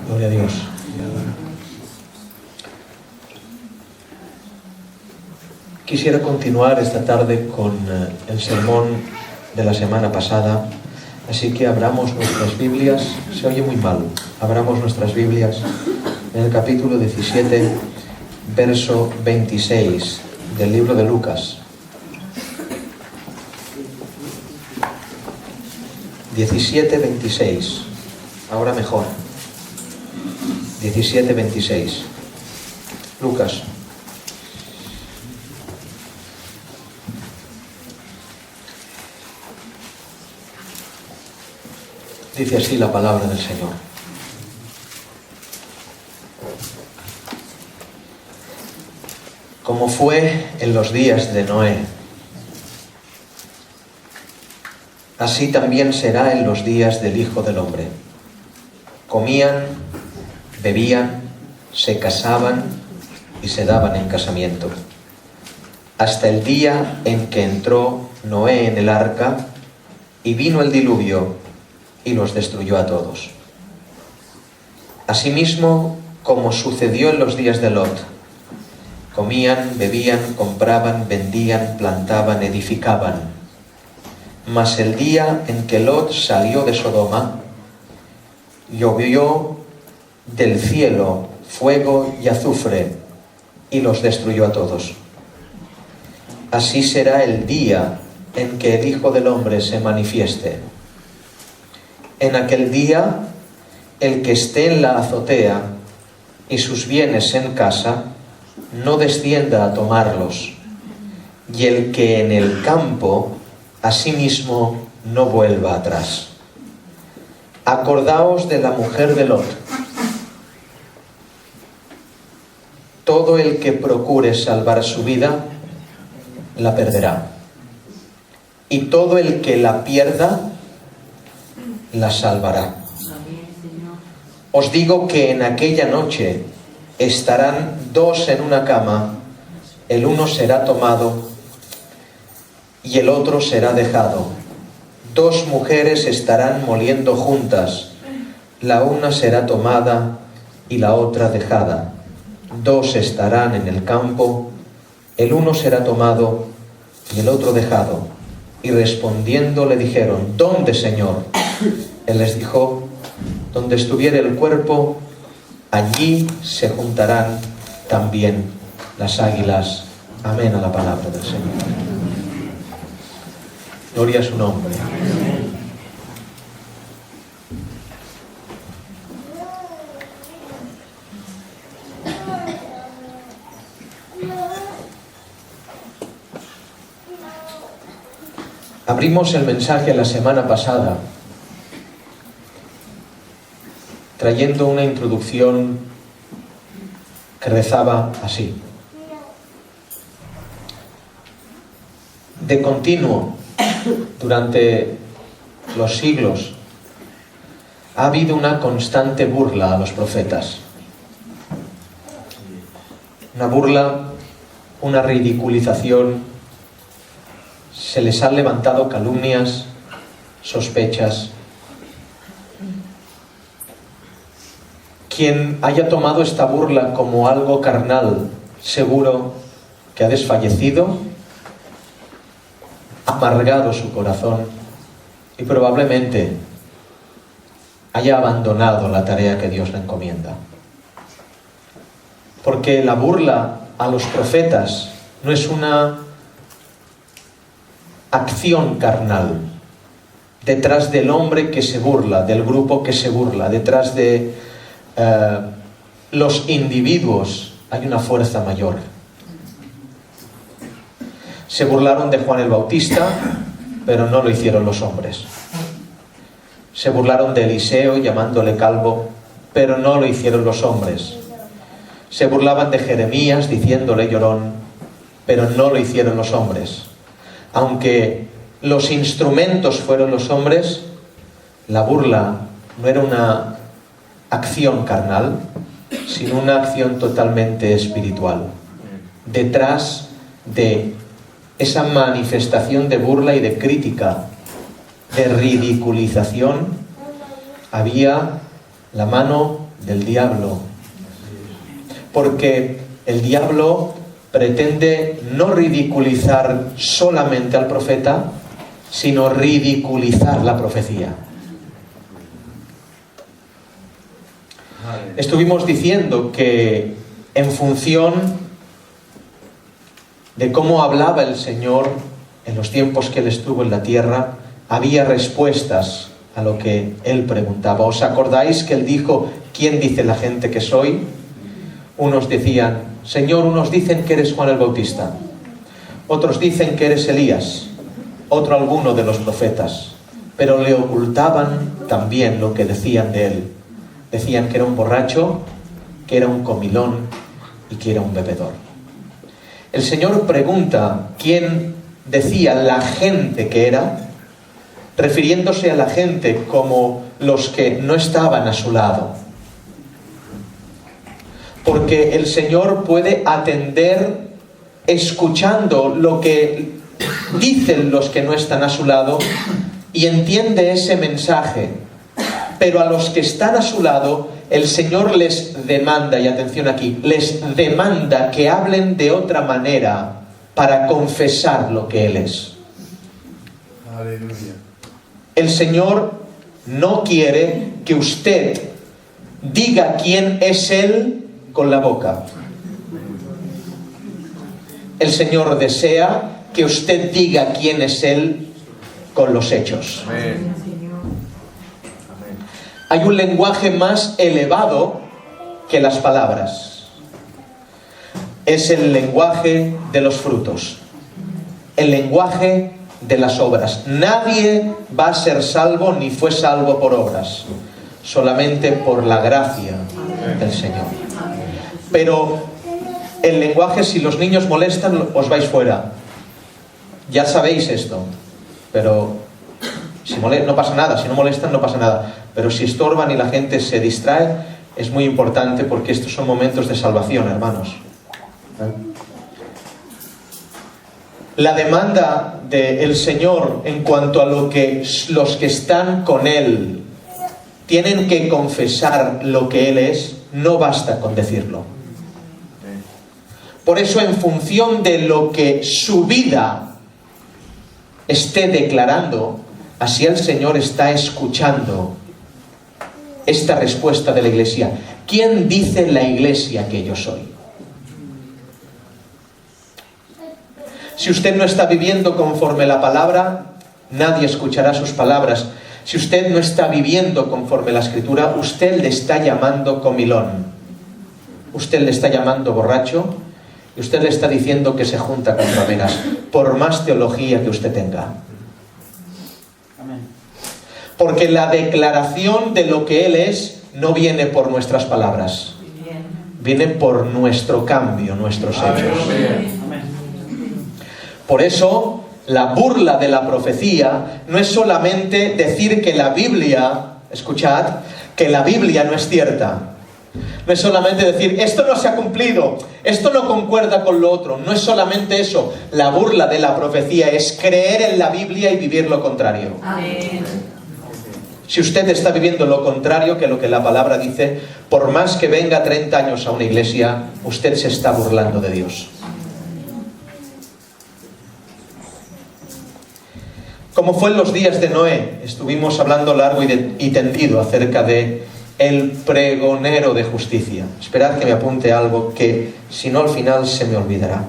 Gloria a Dios. Quisiera continuar esta tarde con el sermón de la semana pasada, así que abramos nuestras Biblias. Se oye muy mal. Abramos nuestras Biblias en el capítulo 17, verso 26 del libro de Lucas. 17:26. Ahora mejor. 17:26. Lucas. Dice así la palabra del Señor. Como fue en los días de Noé, así también será en los días del Hijo del Hombre. Comían, bebían, se casaban y se daban en casamiento, hasta el día en que entró Noé en el arca y vino el diluvio y los destruyó a todos. Asimismo, como sucedió en los días de Lot, comían, bebían, compraban, vendían, plantaban, edificaban. Mas el día en que Lot salió de Sodoma, llovió del cielo fuego y azufre y los destruyó a todos. Así será el día en que el Hijo del Hombre se manifieste. En aquel día, el que esté en la azotea y sus bienes en casa, no descienda a tomarlos, y el que en el campo, asimismo, no vuelva atrás. Acordaos de la mujer de Lot. Todo el que procure salvar su vida, la perderá. Y todo el que la pierda, la salvará. Os digo que en aquella noche estarán dos en una cama, el uno será tomado y el otro será dejado. Dos mujeres estarán moliendo juntas, la una será tomada y la otra dejada. Dos estarán en el campo, el uno será tomado y el otro dejado. Y respondiendo le dijeron: ¿Dónde, Señor? Él les dijo: donde estuviere el cuerpo, allí se juntarán también las águilas. Amén a la palabra del Señor. Gloria a su nombre. Abrimos el mensaje la semana pasada trayendo una introducción que rezaba así: de continuo, durante los siglos, ha habido una constante burla a los profetas. Una burla, una ridiculización. Se les han levantado calumnias, sospechas. Quien haya tomado esta burla como algo carnal, seguro que ha desfallecido, ha amargado su corazón y probablemente haya abandonado la tarea que Dios le encomienda. Porque la burla a los profetas no es una acción carnal. Detrás del hombre que se burla, del grupo que se burla, detrás de los individuos hay una fuerza mayor. Se burlaron de Juan el Bautista, pero no lo hicieron los hombres. Se burlaron de Eliseo llamándole calvo, pero no lo hicieron los hombres. Se burlaban de Jeremías diciéndole llorón, pero no lo hicieron los hombres. Aunque los instrumentos fueron los hombres, la burla no era una acción carnal, sino una acción totalmente espiritual. Detrás de esa manifestación de burla y de crítica, de ridiculización, había la mano del diablo. Porque el diablo pretende no ridiculizar solamente al profeta, sino ridiculizar la profecía. Estuvimos diciendo que en función de cómo hablaba el Señor en los tiempos que Él estuvo en la tierra, había respuestas a lo que Él preguntaba. ¿Os acordáis que Él dijo: ¿quién dice la gente que soy? Unos decían: Señor, unos dicen que eres Juan el Bautista, otros dicen que eres Elías, otro alguno de los profetas. Pero le ocultaban también lo que decían de Él. Decían que era un borracho, que era un comilón y que era un bebedor. El Señor pregunta quién decía la gente que era, refiriéndose a la gente como los que no estaban a su lado. Porque el Señor puede atender escuchando lo que dicen los que no están a su lado y entiende ese mensaje. Pero a los que están a su lado, el Señor les demanda, y atención aquí, les demanda que hablen de otra manera para confesar lo que Él es. Aleluya. El Señor no quiere que usted diga quién es Él con la boca. El Señor desea que usted diga quién es Él con los hechos. Amén. Hay un lenguaje más elevado que las palabras. Es el lenguaje de los frutos, el lenguaje de las obras. Nadie va a ser salvo ni fue salvo por obras, solamente por la gracia del Señor. Pero el lenguaje, si los niños molestan, os vais fuera. Ya sabéis esto, pero si no pasa nada, si no molestan no pasa nada. Pero si estorban y la gente se distrae, es muy importante, porque estos son momentos de salvación, hermanos. La demanda del Señor en cuanto a lo que los que están con Él tienen que confesar lo que Él es, no basta con decirlo. Por eso, en función de lo que su vida esté declarando, así el Señor está escuchando esta respuesta de la Iglesia. ¿Quién dice la Iglesia que yo soy? Si usted no está viviendo conforme la palabra, nadie escuchará sus palabras. Si usted no está viviendo conforme la Escritura, usted le está llamando comilón, usted le está llamando borracho, y usted le está diciendo que se junta con rameras, por más teología que usted tenga. Porque la declaración de lo que Él es no viene por nuestras palabras, viene por nuestro cambio, nuestros hechos. Por eso, la burla de la profecía no es solamente decir que la Biblia, escuchad, que la Biblia no es cierta. No es solamente decir, esto no se ha cumplido, esto no concuerda con lo otro. No es solamente eso. La burla de la profecía es creer en la Biblia y vivir lo contrario. Amén. Si usted está viviendo lo contrario que lo que la palabra dice, por más que venga 30 años a una iglesia, usted se está burlando de Dios. Como fue en los días de Noé, estuvimos hablando largo y tendido acerca de el pregonero de justicia. Esperad que me apunte algo que, si no, al final se me olvidará.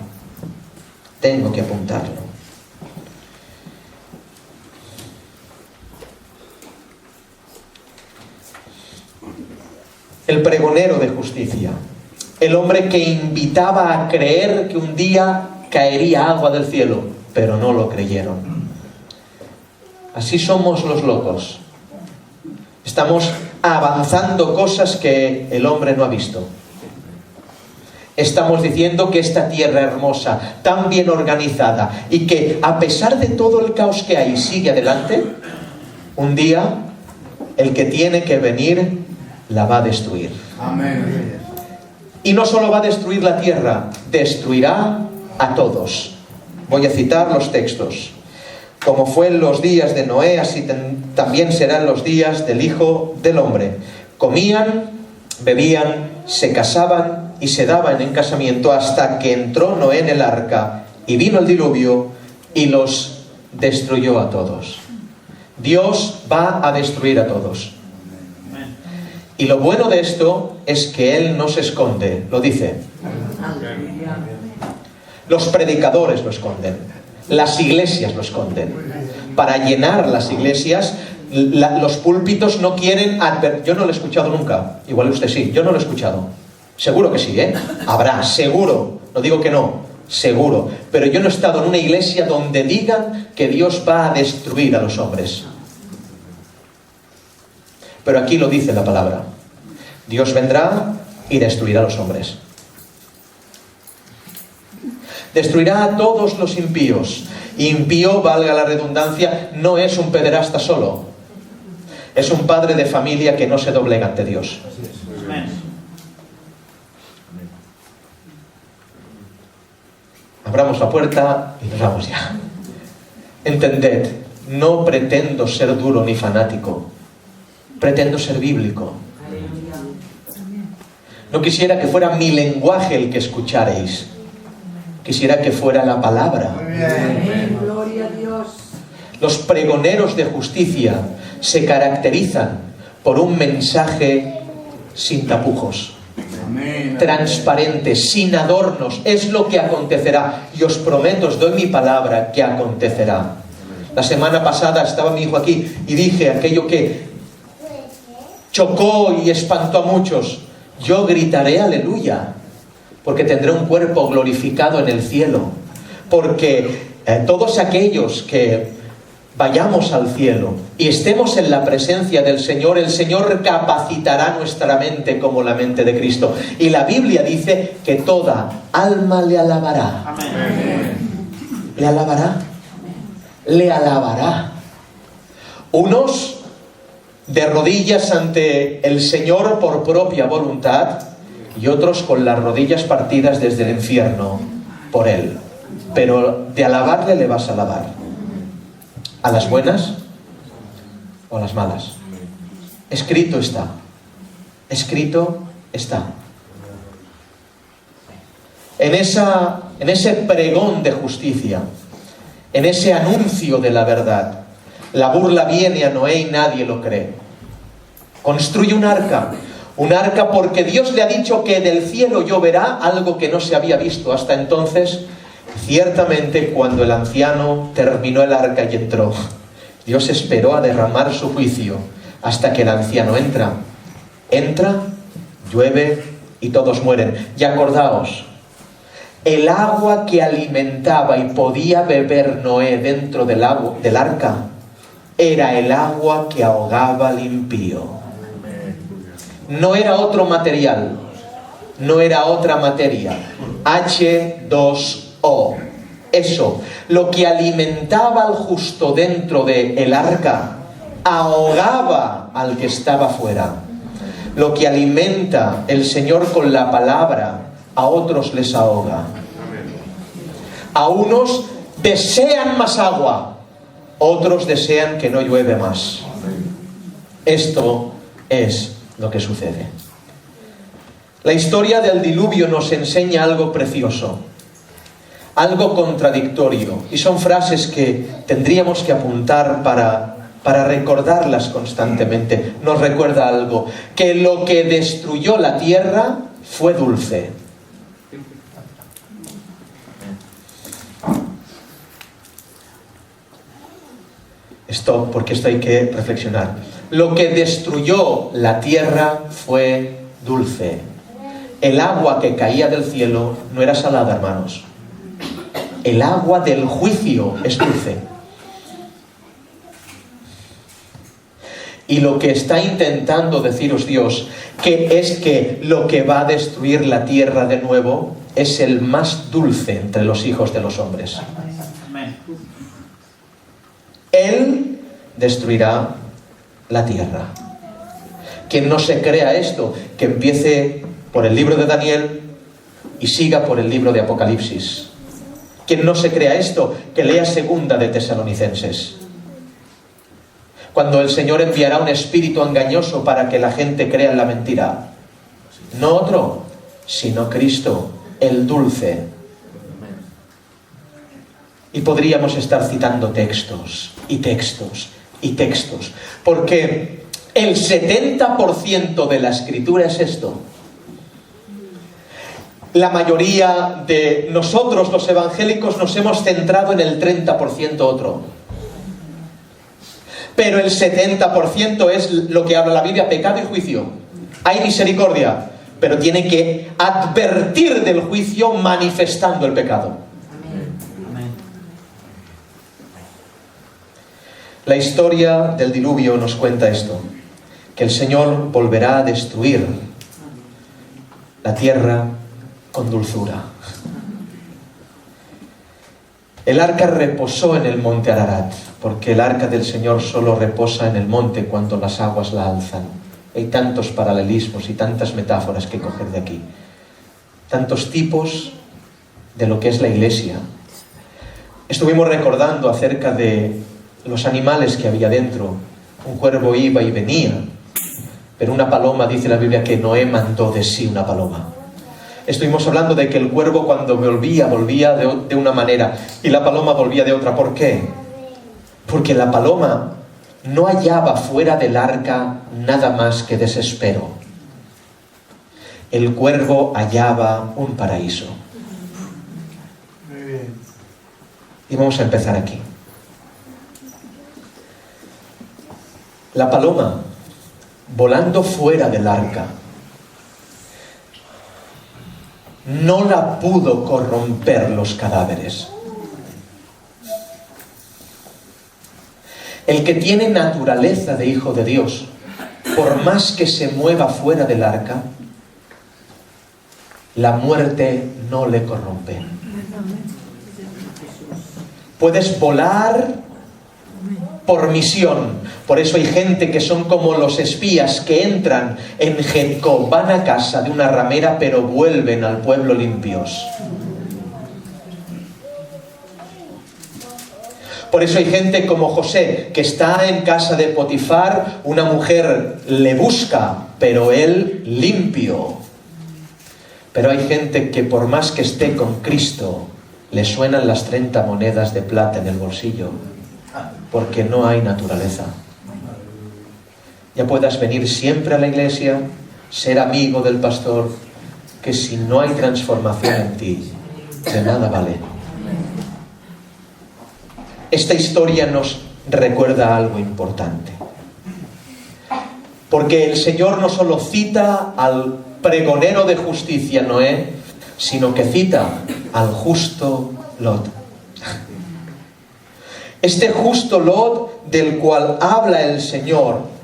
Tengo que apuntarlo. El pregonero de justicia. El hombre que invitaba a creer que un día caería agua del cielo, pero no lo creyeron. Así somos los locos. Estamos avanzando cosas que el hombre no ha visto. Estamos diciendo que esta tierra hermosa, tan bien organizada, y que a pesar de todo el caos que hay, sigue adelante, un día el que tiene que venir la va a destruir. Amén. Y no solo va a destruir la tierra, destruirá a todos. Voy a citar los textos. Como fue en los días de Noé, así también serán los días del Hijo del Hombre. Comían bebían, se casaban y se daban en casamiento hasta que entró Noé en el arca y vino el diluvio y los destruyó a todos. Dios va a destruir a todos. Y lo bueno de esto es que Él no se esconde, lo dice. Los predicadores lo esconden, las iglesias lo esconden. Para llenar las iglesias, los púlpitos no quieren yo no lo he escuchado nunca, igual usted sí, yo no lo he escuchado. Seguro que sí, habrá, seguro, no digo que no, seguro. Pero yo no he estado en una iglesia donde digan que Dios va a destruir a los hombres. Pero aquí lo dice la palabra. Dios vendrá y destruirá a los hombres. Destruirá a todos los impíos. Impío, valga la redundancia, no es un pederasta solo. Es un padre de familia que no se doblega ante Dios. Abramos la puerta y nos vamos ya. Entended, no pretendo ser duro ni fanático. Pretendo ser bíblico. No quisiera que fuera mi lenguaje el que escucharéis. Quisiera que fuera la palabra. Amén. Gloria a Dios. Los pregoneros de justicia se caracterizan por un mensaje sin tapujos, transparente, sin adornos. Es lo que acontecerá. Y os prometo, os doy mi palabra, que acontecerá. La semana pasada estaba mi hijo aquí y dije aquello que chocó y espantó a muchos. Yo gritaré aleluya, porque tendré un cuerpo glorificado en el cielo. Porque todos aquellos que vayamos al cielo y estemos en la presencia del Señor, el Señor capacitará nuestra mente como la mente de Cristo. Y la Biblia dice que toda alma le alabará. Amén. Le alabará. Le alabará. Unos de rodillas ante el Señor por propia voluntad y otros con las rodillas partidas desde el infierno por Él. Pero de alabarle le vas a alabar. ¿A las buenas o a las malas? Escrito está. Escrito está. En ese pregón de justicia, en ese anuncio de la verdad, la burla viene a Noé y nadie lo cree. Construye un arca porque Dios le ha dicho que del cielo lloverá, algo que no se había visto hasta entonces. Ciertamente, cuando el anciano terminó el arca y entró, Dios esperó a derramar su juicio hasta que el anciano entra, llueve y todos mueren. Y acordaos, el agua que alimentaba y podía beber Noé dentro del arca era el agua que ahogaba al impío. No era otro material, no era otra materia. H2O. Eso, lo que alimentaba al justo dentro del arca, ahogaba al que estaba fuera. Lo que alimenta el Señor con la palabra, a otros les ahoga. A unos desean más agua, otros desean que no llueve más. Esto es lo que sucede. La historia del diluvio nos enseña algo precioso, algo contradictorio, y son frases que tendríamos que apuntar para recordarlas constantemente. Nos recuerda algo, que lo que destruyó la tierra fue dulce. Stop, porque esto hay que reflexionar. Lo que destruyó la tierra fue dulce. El agua que caía del cielo no era salada, hermanos. El agua del juicio es dulce. Y lo que está intentando deciros Dios, que es que lo que va a destruir la tierra de nuevo es el más dulce entre los hijos de los hombres. Él destruirá la tierra. Quien no se crea esto, que empiece por el libro de Daniel y siga por el libro de Apocalipsis. Quien no se crea esto, que lea segunda de Tesalonicenses. Cuando el Señor enviará un espíritu engañoso para que la gente crea en la mentira. No otro, sino Cristo, el dulce. Y podríamos estar citando textos y textos y textos, porque el 70% de la Escritura es esto. La mayoría de nosotros, los evangélicos, nos hemos centrado en el 30% otro. Pero el 70% es lo que habla la Biblia: pecado y juicio. Hay misericordia, pero tiene que advertir del juicio manifestando el pecado. La historia del diluvio nos cuenta esto, que el Señor volverá a destruir la tierra con dulzura. El arca reposó en el monte Ararat, porque el arca del Señor solo reposa en el monte cuando las aguas la alzan. Hay tantos paralelismos y tantas metáforas que coger de aquí. Tantos tipos de lo que es la iglesia. Estuvimos recordando acerca de los animales que había dentro. Un cuervo iba y venía, pero una paloma, dice la Biblia, que Noé mandó de sí una paloma. Estuvimos hablando de que el cuervo, cuando volvía de una manera y la paloma volvía de otra. ¿Por qué? Porque la paloma no hallaba fuera del arca nada más que desespero. El cuervo hallaba un paraíso. Y vamos a empezar aquí. La paloma, volando fuera del arca, no la pudo corromper los cadáveres. El que tiene naturaleza de hijo de Dios, por más que se mueva fuera del arca, la muerte no le corrompe. Puedes volar por misión. Por eso hay gente que son como los espías que entran en Jericó, van a casa de una ramera, pero vuelven al pueblo limpios. Por eso hay gente como José, que está en casa de Potifar, una mujer le busca, pero él limpio. Pero hay gente que por más que esté con Cristo, le suenan las 30 monedas de plata en el bolsillo, porque no hay naturaleza. Ya puedas venir siempre a la iglesia, ser amigo del pastor, que si no hay transformación en ti, de nada vale. Esta historia nos recuerda algo importante, porque el Señor no solo cita al pregonero de justicia Noé, sino que cita al justo Lot. Este justo Lot del cual habla el Señor,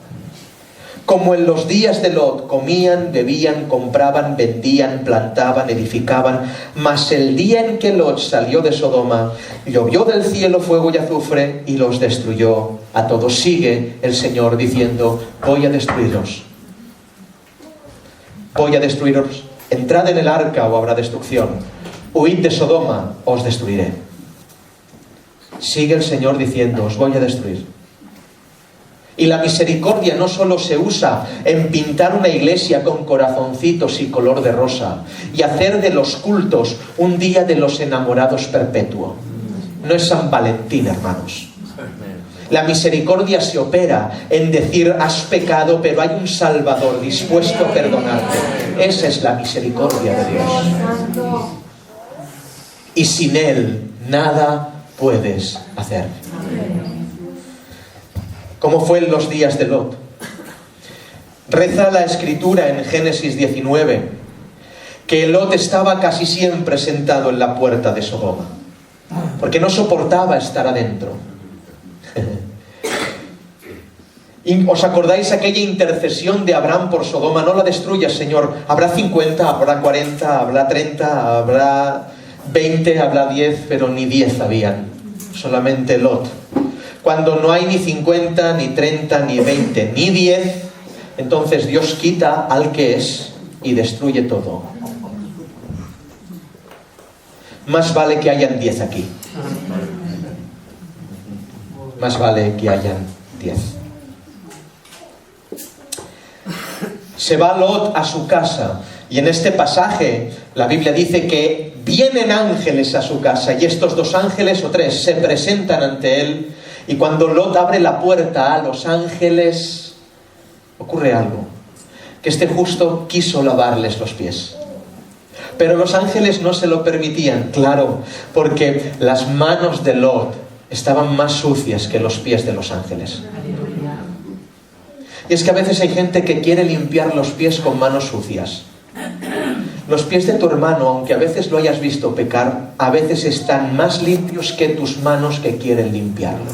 como en los días de Lot, comían, bebían, compraban, vendían, plantaban, edificaban, mas el día en que Lot salió de Sodoma, llovió del cielo fuego y azufre y los destruyó a todos. Sigue el Señor diciendo: voy a destruirlos. Voy a destruiros. Entrad en el arca o habrá destrucción. Huid de Sodoma, os destruiré. Sigue el Señor diciendo: os voy a destruir. Y la misericordia no solo se usa en pintar una iglesia con corazoncitos y color de rosa y hacer de los cultos un día de los enamorados perpetuo. No es San Valentín, hermanos. La misericordia se opera en decir: has pecado, pero hay un Salvador dispuesto a perdonarte. Esa es la misericordia de Dios. Y sin Él nada puedes hacer. ¿Cómo fue en los días de Lot? Reza la Escritura en Génesis 19 que Lot estaba casi siempre sentado en la puerta de Sodoma, porque no soportaba estar adentro. ¿Y os acordáis aquella intercesión de Abraham por Sodoma? No la destruyas, Señor. Habrá 50, habrá 40, habrá 30, habrá 20, habrá 10, pero ni 10 habían. Solamente Lot. Cuando no hay ni 50, ni 30, ni 20, ni 10, entonces Dios quita al que es y destruye todo. Más vale que hayan 10 aquí. Más vale que hayan 10. Se va Lot a su casa Y en este pasaje la Biblia dice que vienen ángeles a su casa, y estos 2 ángeles o 3 se presentan ante él, y cuando Lot abre la puerta a los ángeles, ocurre algo, que este justo quiso lavarles los pies. Pero los ángeles no se lo permitían, claro, porque las manos de Lot estaban más sucias que los pies de los ángeles. Y es que a veces hay gente que quiere limpiar los pies con manos sucias. Los pies de tu hermano, aunque a veces lo hayas visto pecar, a veces están más limpios que tus manos que quieren limpiarlos.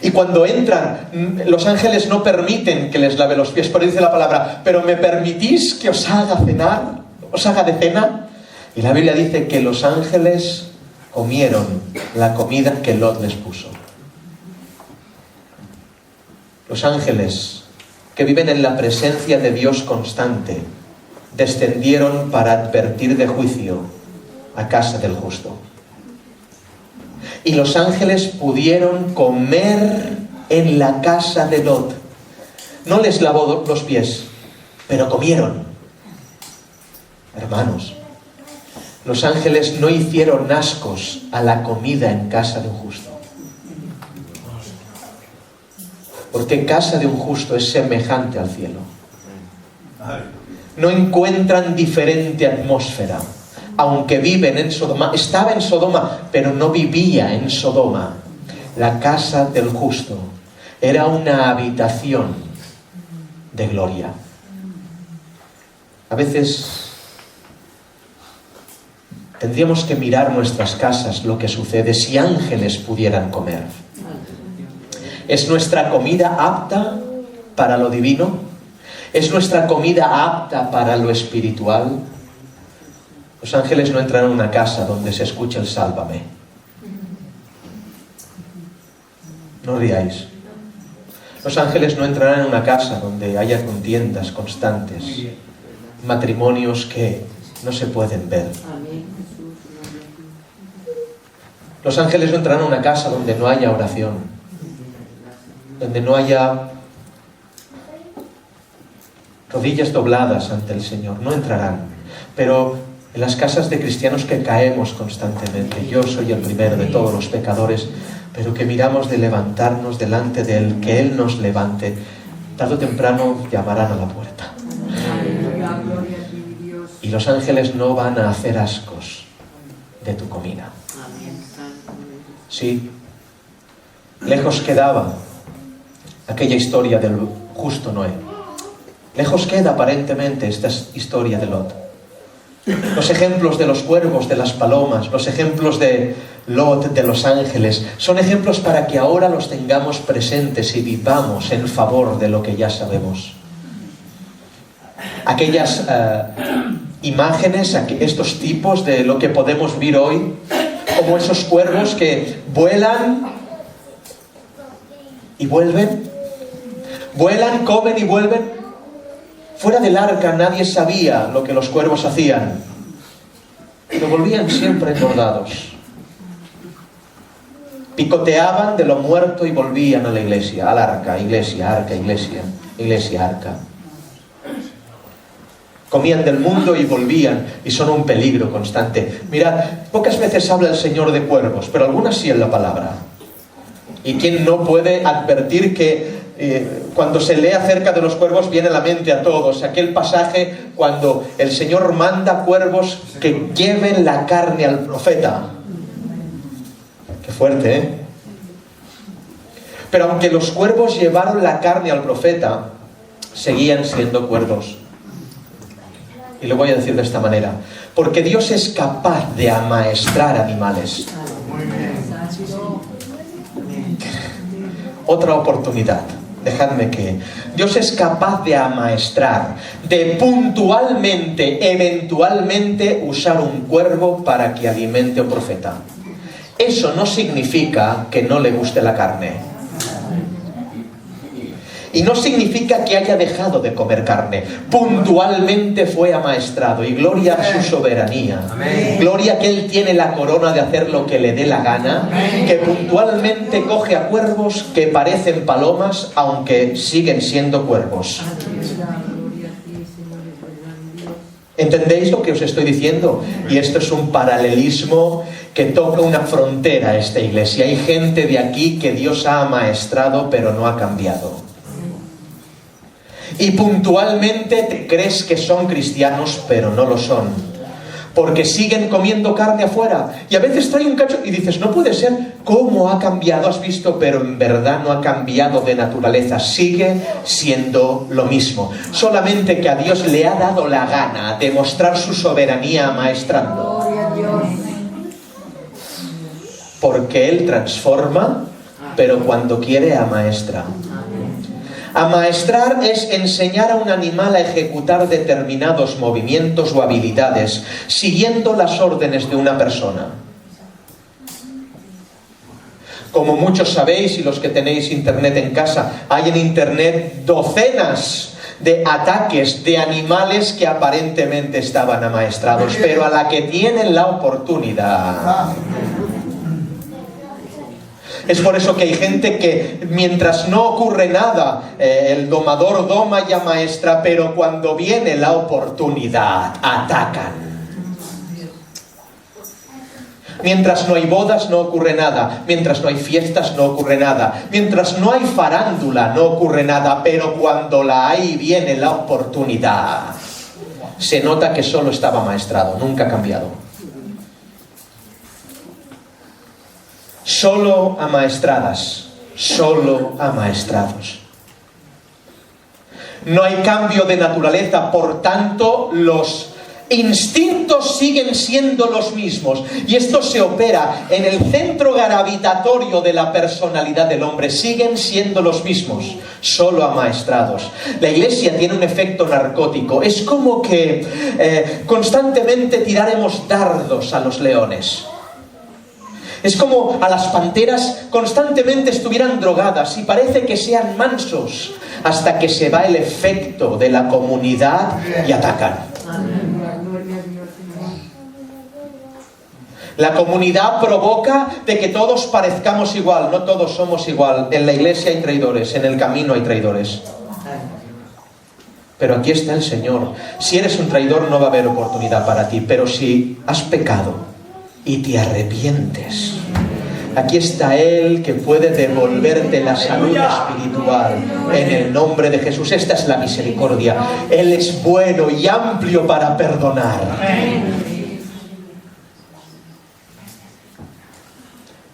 Y cuando entran, los ángeles no permiten que les lave los pies. Por eso dice la palabra, pero ¿me permitís que os haga cenar? ¿Os haga de cena? Y la Biblia dice que los ángeles comieron la comida que Lot les puso. Los ángeles, que viven en la presencia de Dios constante, descendieron para advertir de juicio a casa del justo. Y los ángeles pudieron comer en la casa de Lot. No les lavó los pies, pero comieron. Hermanos, los ángeles no hicieron ascos a la comida en casa de un justo. Porque casa de un justo es semejante al cielo. No encuentran diferente atmósfera. Aunque viven en Sodoma, estaba en Sodoma, pero no vivía en Sodoma. La casa del justo era una habitación de gloria. A veces tendríamos que mirar nuestras casas, lo que sucede si ángeles pudieran comer. ¿Es nuestra comida apta para lo divino? ¿Es nuestra comida apta para lo espiritual? Los ángeles no entran en una casa donde se escuche el sálvame. No ríais. Los ángeles no entrarán en una casa donde haya contiendas constantes, matrimonios que no se pueden ver. Los ángeles no entrarán en una casa donde no haya oración, donde no haya rodillas dobladas ante el Señor. No entrarán. Pero en las casas de cristianos que caemos constantemente, yo soy el primero de todos los pecadores, pero que miramos de levantarnos delante de Él, que Él nos levante, tarde o temprano llamarán a la puerta. Y los ángeles no van a hacer ascos de tu comida. Sí, lejos quedaba aquella historia del justo Noé. Lejos queda aparentemente esta historia de Lot. Los ejemplos de los cuervos, de las palomas, los ejemplos de Lot, de los ángeles, son ejemplos para que ahora los tengamos presentes y vivamos en favor de lo que ya sabemos. Aquellas imágenes, estos tipos de lo que podemos ver hoy, como esos cuervos que vuelan y vuelven, vuelan, comen y vuelven. Fuera del arca nadie sabía lo que los cuervos hacían, pero volvían siempre engordados. Picoteaban de lo muerto y volvían a la iglesia, al arca, iglesia, arca, iglesia, iglesia, arca. Comían del mundo y volvían, y son un peligro constante. Mirad, pocas veces habla el Señor de cuervos, pero algunas sí en la palabra. ¿Y quién no puede advertir que cuando se lee acerca de los cuervos viene a la mente a todos aquel pasaje cuando el Señor manda cuervos que lleven la carne al profeta? Qué fuerte, ¿eh? Pero aunque los cuervos llevaron la carne al profeta, seguían siendo cuervos. Y lo voy a decir de esta manera: porque Dios es capaz de amaestrar animales. Otra oportunidad. Dejadme que... Dios es capaz de amaestrar, de puntualmente, eventualmente usar un cuervo para que alimente a un profeta. Eso no significa que no le guste la carne. Y no significa que haya dejado de comer carne. Puntualmente fue amaestrado. Y gloria a su soberanía. Amén. Gloria a que Él tiene la corona de hacer lo que le dé la gana. Que puntualmente coge a cuervos que parecen palomas, aunque siguen siendo cuervos. ¿Entendéis lo que os estoy diciendo? Y esto es un paralelismo que toca una frontera a esta iglesia. Hay gente de aquí que Dios ha amaestrado, pero no ha cambiado. Y puntualmente te crees que son cristianos, pero no lo son. Porque siguen comiendo carne afuera. Y a veces trae un cacho y dices, no puede ser. ¿Cómo ha cambiado? Has visto, pero en verdad no ha cambiado de naturaleza. Sigue siendo lo mismo. Solamente que a Dios le ha dado la gana demostrar su soberanía amaestrando. Gloria a Dios. Porque Él transforma, pero cuando quiere amaestra. Amaestrar es enseñar a un animal a ejecutar determinados movimientos o habilidades, siguiendo las órdenes de una persona. Como muchos sabéis, y los que tenéis internet en casa, hay en internet docenas de ataques de animales que aparentemente estaban amaestrados, pero a la que tienen la oportunidad. Es por eso que hay gente que mientras no ocurre nada, el domador doma y amaestra, pero cuando viene la oportunidad, atacan. Mientras no hay bodas no ocurre nada, mientras no hay fiestas no ocurre nada, mientras no hay farándula no ocurre nada, pero cuando la hay viene la oportunidad. Se nota que solo estaba amaestrado, nunca ha cambiado. Solo amaestradas, solo amaestrados. No hay cambio de naturaleza, por tanto, los instintos siguen siendo los mismos. Y esto se opera en el centro gravitatorio de la personalidad del hombre. Siguen siendo los mismos, solo amaestrados. La iglesia tiene un efecto narcótico. Es como que constantemente tiraremos dardos a los leones. Es como a las panteras constantemente estuvieran drogadas y parece que sean mansos hasta que se va el efecto de la comunidad y atacan. La comunidad provoca de que todos parezcamos igual. No todos somos igual. En la iglesia hay traidores, en el camino hay traidores. Pero aquí está el Señor. Si eres un traidor no va a haber oportunidad para ti. Pero si has pecado y te arrepientes, aquí está Él que puede devolverte la salud espiritual en el nombre de Jesús. Esta es la misericordia. Él es bueno y amplio para perdonar.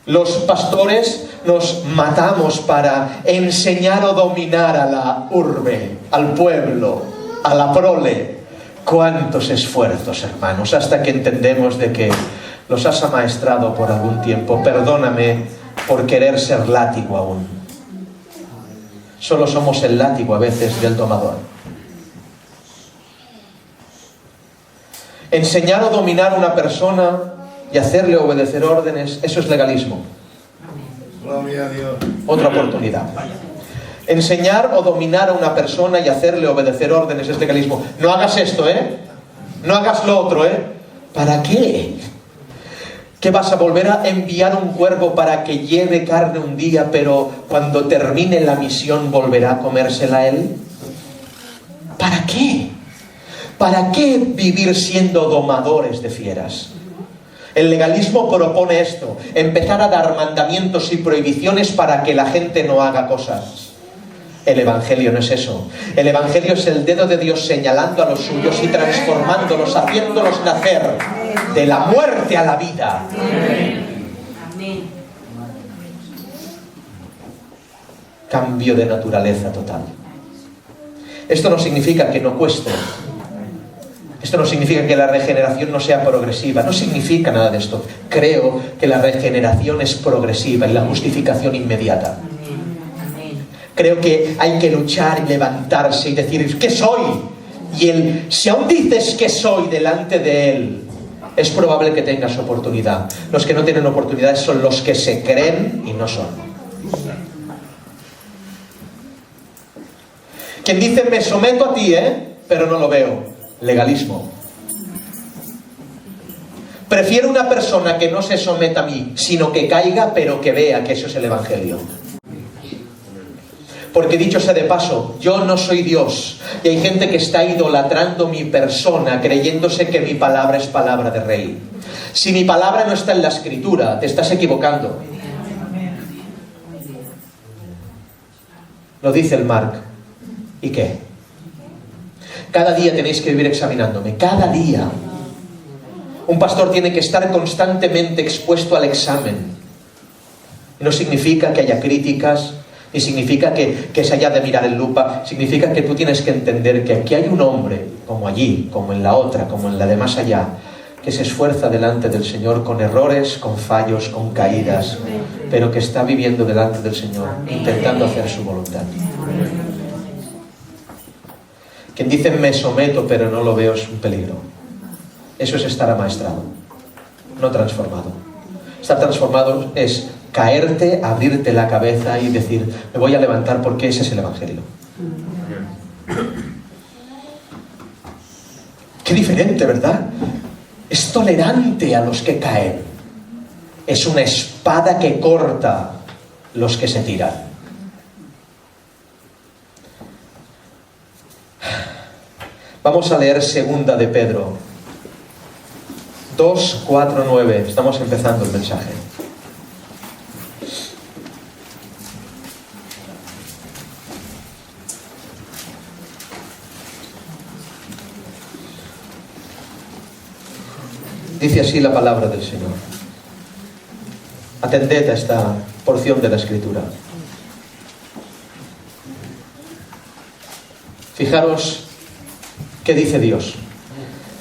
Los pastores nos matamos para enseñar o dominar a la urbe, al pueblo, a la prole. Cuántos esfuerzos, hermanos, hasta que entendemos de que los has amaestrado por algún tiempo. Perdóname por querer ser látigo aún. Solo somos el látigo a veces del domador. Enseñar o dominar a una persona y hacerle obedecer órdenes, eso es legalismo. Gloria a Dios. Otra oportunidad. Enseñar o dominar a una persona y hacerle obedecer órdenes es legalismo. No hagas esto, no hagas lo otro, ¿para qué? ¿Que vas a volver a enviar un cuervo para que lleve carne un día, pero cuando termine la misión volverá a comérsela él? ¿Para qué? ¿Para qué vivir siendo domadores de fieras? El legalismo propone esto, empezar a dar mandamientos y prohibiciones para que la gente no haga cosas. El Evangelio no es eso. El Evangelio es el dedo de Dios señalando a los suyos y transformándolos, haciéndolos nacer de la muerte a la vida. Amén. Cambio de naturaleza total. Esto no significa que no cueste. Esto no significa que la regeneración no sea progresiva. No significa nada de esto. Creo que la regeneración es progresiva y la justificación inmediata. Creo que hay que luchar y levantarse y decir, ¿qué soy? Y si aún dices que soy delante de Él, es probable que tengas oportunidad. Los que no tienen oportunidades son los que se creen y no son. Quien dice me someto a ti, pero no lo veo. Legalismo. Prefiero una persona que no se someta a mí, sino que caiga, pero que vea que eso es el Evangelio. Porque dicho sea de paso, yo no soy Dios. Y hay gente que está idolatrando mi persona, creyéndose que mi palabra es palabra de rey. Si mi palabra no está en la Escritura, te estás equivocando. Lo dice el Mark. ¿Y qué? Cada día tenéis que vivir examinándome. Cada día. Un pastor tiene que estar constantemente expuesto al examen. Y no significa que haya críticas, ni significa que se haya de mirar en lupa. Significa que tú tienes que entender que aquí hay un hombre, como allí, como en la otra, como en la de más allá, que se esfuerza delante del Señor con errores, con fallos, con caídas, pero que está viviendo delante del Señor, intentando hacer su voluntad. Quien dice me someto pero no lo veo es un peligro. Eso es estar amaestrado, no transformado. Estar transformado es caerte, abrirte la cabeza y decir, me voy a levantar porque ese es el Evangelio. Qué diferente, ¿verdad? Es tolerante a los que caen. Es una espada que corta los que se tiran. Vamos a leer segunda de Pedro 2, 4, 9. Estamos empezando el mensaje. Dice así la palabra del Señor. Atended a esta porción de la Escritura. Fijaros qué dice Dios.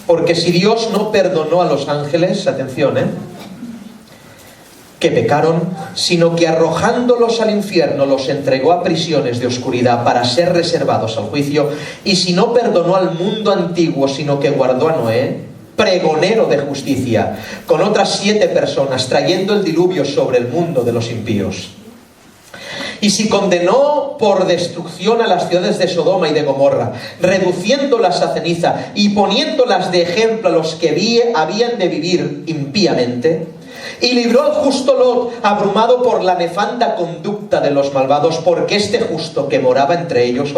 Porque si Dios no perdonó a los ángeles, atención, que pecaron, sino que arrojándolos al infierno los entregó a prisiones de oscuridad para ser reservados al juicio, y si no perdonó al mundo antiguo, sino que guardó a Noé, pregonero de justicia, con otras 7 personas, trayendo el diluvio sobre el mundo de los impíos. Y si condenó por destrucción a las ciudades de Sodoma y de Gomorra, reduciéndolas a ceniza y poniéndolas de ejemplo a los que habían de vivir impíamente, y libró al justo Lot, abrumado por la nefanda conducta de los malvados, porque este justo que moraba entre ellos,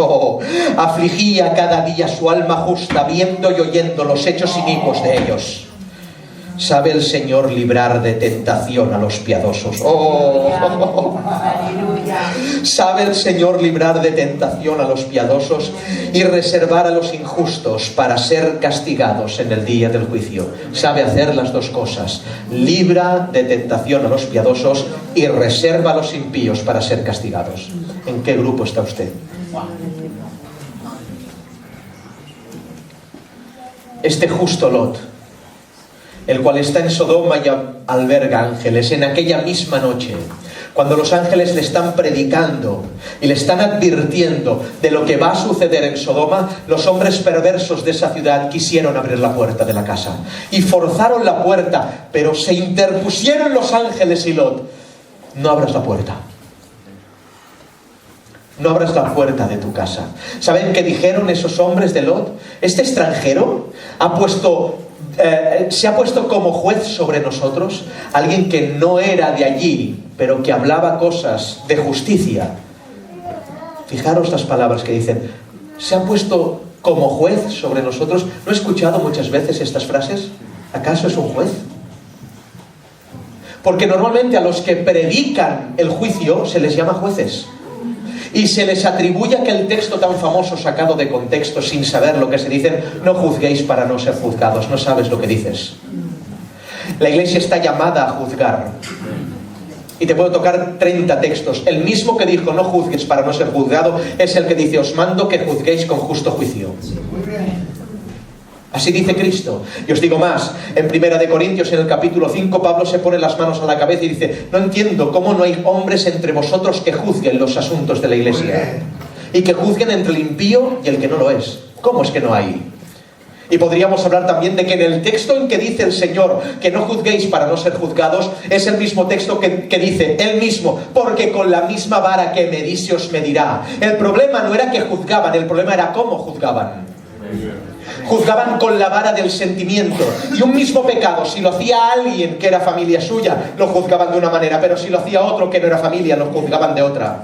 afligía cada día su alma justa, viendo y oyendo los hechos inicuos de ellos. ¿Sabe el Señor librar de tentación a los piadosos? ¿Sabe el Señor librar de tentación a los piadosos y reservar a los injustos para ser castigados en el día del juicio? Sabe hacer las dos cosas. Libra de tentación a los piadosos y reserva a los impíos para ser castigados. ¿En qué grupo está usted? Este justo Lot, el cual está en Sodoma y alberga ángeles, en aquella misma noche, cuando los ángeles le están predicando y le están advirtiendo de lo que va a suceder en Sodoma, los hombres perversos de esa ciudad quisieron abrir la puerta de la casa y forzaron la puerta, pero se interpusieron los ángeles y Lot. No abras la puerta. No abras la puerta de tu casa. ¿Saben qué dijeron esos hombres de Lot? Este extranjero se ha puesto como juez sobre nosotros, alguien que no era de allí, pero que hablaba cosas de justicia. Fijaros las palabras que dicen, se ha puesto como juez sobre nosotros. ¿No he escuchado muchas veces estas frases? ¿Acaso es un juez? Porque normalmente a los que predican el juicio se les llama jueces. Y se les atribuye aquel texto tan famoso sacado de contexto sin saber lo que se dice: no juzguéis para no ser juzgados. No sabes lo que dices. La iglesia está llamada a juzgar. Y te puedo tocar 30 textos. El mismo que dijo no juzgues para no ser juzgado es el que dice os mando que juzguéis con justo juicio. Así dice Cristo. Y os digo más, en 1 Corintios, en el capítulo 5, Pablo se pone las manos a la cabeza y dice: no entiendo cómo no hay hombres entre vosotros que juzguen los asuntos de la iglesia y que juzguen entre el impío y el que no lo es. ¿Cómo es que no hay? Y podríamos hablar también de que en el texto en que dice el Señor que no juzguéis para no ser juzgados, es el mismo texto que dice Él mismo, porque con la misma vara que medís se os medirá. El problema no era que juzgaban, el problema era cómo juzgaban. Juzgaban con la vara del sentimiento. Y un mismo pecado, si lo hacía alguien que era familia suya, lo juzgaban de una manera, pero si lo hacía otro que no era familia, lo juzgaban de otra.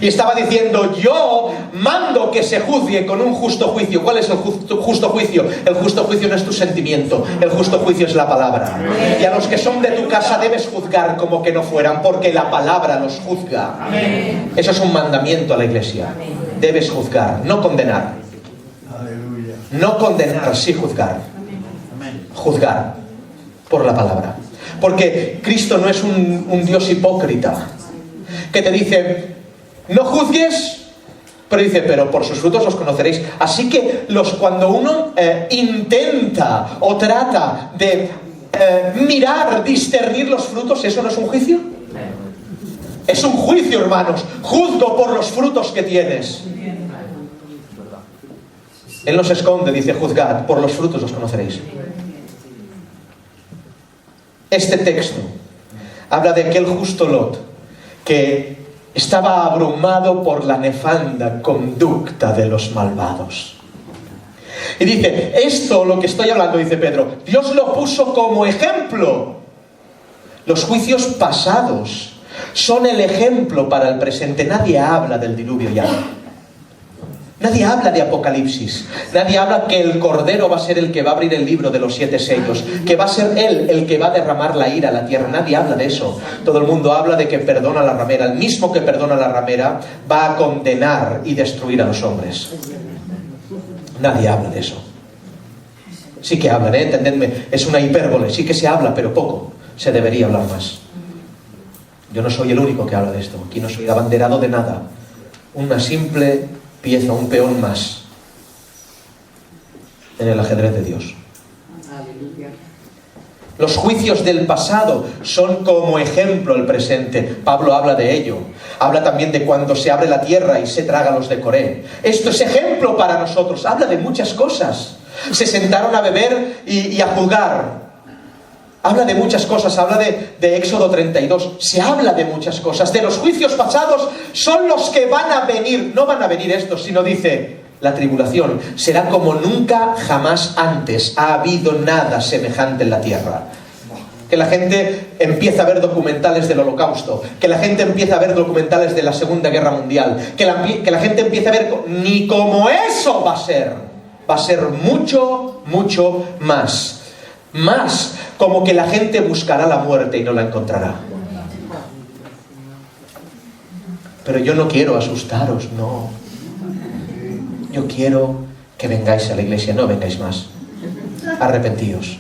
Y estaba diciendo, yo mando que se juzgue con un justo juicio. ¿Cuál es el justo juicio? El justo juicio no es tu sentimiento, el justo juicio es la palabra. Y a los que son de tu casa debes juzgar como que no fueran, porque la palabra los juzga. Eso es un mandamiento a la iglesia. Debes juzgar, no condenar. No condenar, sí juzgar. Juzgar por la palabra. Porque Cristo no es un Dios hipócrita que te dice, no juzgues, pero dice, pero por sus frutos los conoceréis. Así que cuando uno intenta o trata de mirar, discernir los frutos, ¿eso no es un juicio? Es un juicio, hermanos. Juzgo por los frutos que tienes. Él no se esconde, dice, juzgad, por los frutos los conoceréis. Este texto habla de aquel justo Lot que estaba abrumado por la nefanda conducta de los malvados. Y dice, esto, lo que estoy hablando, dice Pedro, Dios lo puso como ejemplo. Los juicios pasados son el ejemplo para el presente. Nadie habla del diluvio ya. Nadie habla de Apocalipsis. Nadie habla que el Cordero va a ser el que va a abrir el libro de los 7 sellos, que va a ser Él el que va a derramar la ira a la tierra. Nadie habla de eso. Todo el mundo habla de que perdona la ramera. El mismo que perdona la ramera va a condenar y destruir a los hombres. Nadie habla de eso. Sí que hablan, entendedme, es una hipérbole. Sí que se habla, pero poco. Se debería hablar más. Yo no soy el único que habla de esto. Aquí no soy abanderado de nada. Una simple pieza, un peón más en el ajedrez de Dios. Los juicios del pasado son como ejemplo el presente. Pablo habla de ello. Habla también de cuando se abre la tierra y se traga a los de Coré. Esto es ejemplo para nosotros. Habla de muchas cosas. Se sentaron a beber y a juzgar. Habla de muchas cosas, habla de Éxodo 32, se habla de muchas cosas. De los juicios pasados son los que van a venir, no van a venir estos, sino dice, la tribulación será como nunca jamás antes ha habido nada semejante en la tierra. Que la gente empieza a ver documentales del Holocausto, que la gente empieza a ver documentales de la Segunda Guerra Mundial, que la gente empieza a ver, ni como eso va a ser mucho, mucho más. Más como que la gente buscará la muerte y no la encontrará. Pero yo no quiero asustaros, no. Yo quiero que vengáis a la iglesia, no vengáis más. Arrepentíos.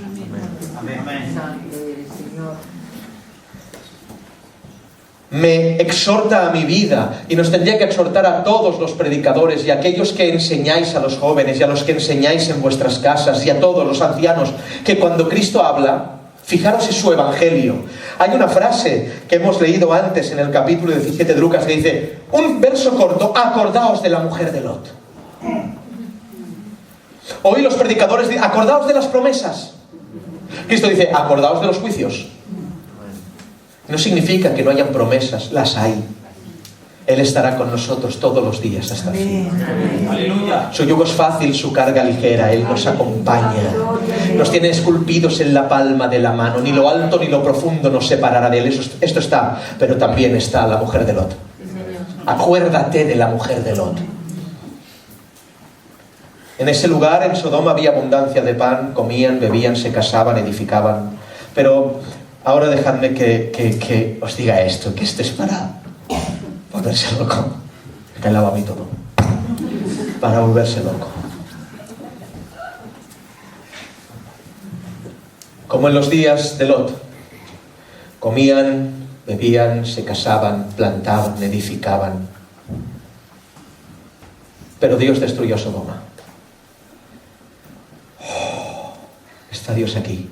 Me exhorta a mi vida y nos tendría que exhortar a todos los predicadores y a aquellos que enseñáis a los jóvenes y a los que enseñáis en vuestras casas y a todos los ancianos, que cuando Cristo habla, fijaros en su evangelio. Hay una frase que hemos leído antes en el capítulo 17 de Lucas que dice, un verso corto, acordaos de la mujer de Lot. Hoy los predicadores dicen, acordaos de las promesas. Cristo dice, acordaos de los juicios. No significa que no hayan promesas, las hay. Él estará con nosotros todos los días hasta el fin. Aleluya. Su yugo es fácil, su carga ligera. Él nos acompaña. Nos tiene esculpidos en la palma de la mano. Ni lo alto ni lo profundo nos separará de Él. Esto está, pero también está la mujer de Lot. Acuérdate de la mujer de Lot. En ese lugar, en Sodoma, había abundancia de pan. Comían, bebían, se casaban, edificaban. Pero ahora dejadme que os diga esto, que esto es para volverse loco. Me calaba a mí todo. Para volverse loco. Como en los días de Lot. Comían, bebían, se casaban, plantaban, edificaban. Pero Dios destruyó Sodoma. Está Dios aquí.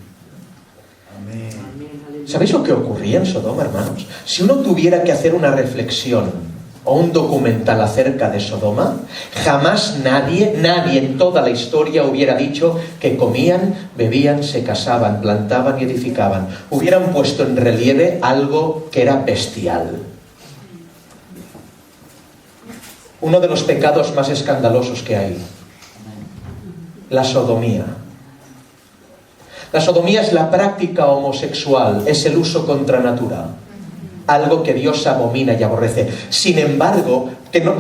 ¿Sabéis lo que ocurría en Sodoma, hermanos? Si uno tuviera que hacer una reflexión o un documental acerca de Sodoma, jamás nadie en toda la historia hubiera dicho que comían, bebían, se casaban, plantaban y edificaban. Hubieran puesto en relieve algo que era bestial. Uno de los pecados más escandalosos que hay, la sodomía. La sodomía es la práctica homosexual, es el uso contra natura. Algo que Dios abomina y aborrece. Sin embargo,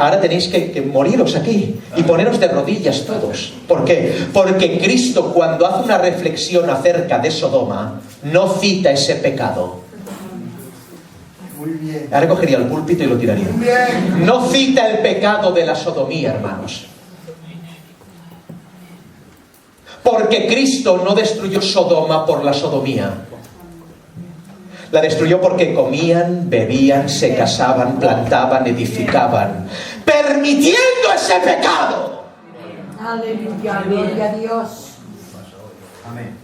ahora tenéis que moriros aquí y poneros de rodillas todos. ¿Por qué? Porque Cristo, cuando hace una reflexión acerca de Sodoma, no cita ese pecado. Muy bien. Ahora cogería el púlpito y lo tiraría. Bien. No cita el pecado de la sodomía, hermanos. Porque Cristo no destruyó Sodoma por la sodomía. La destruyó porque comían, bebían, se casaban, plantaban, edificaban, permitiendo ese pecado. Aleluya, gloria a Dios. Amén.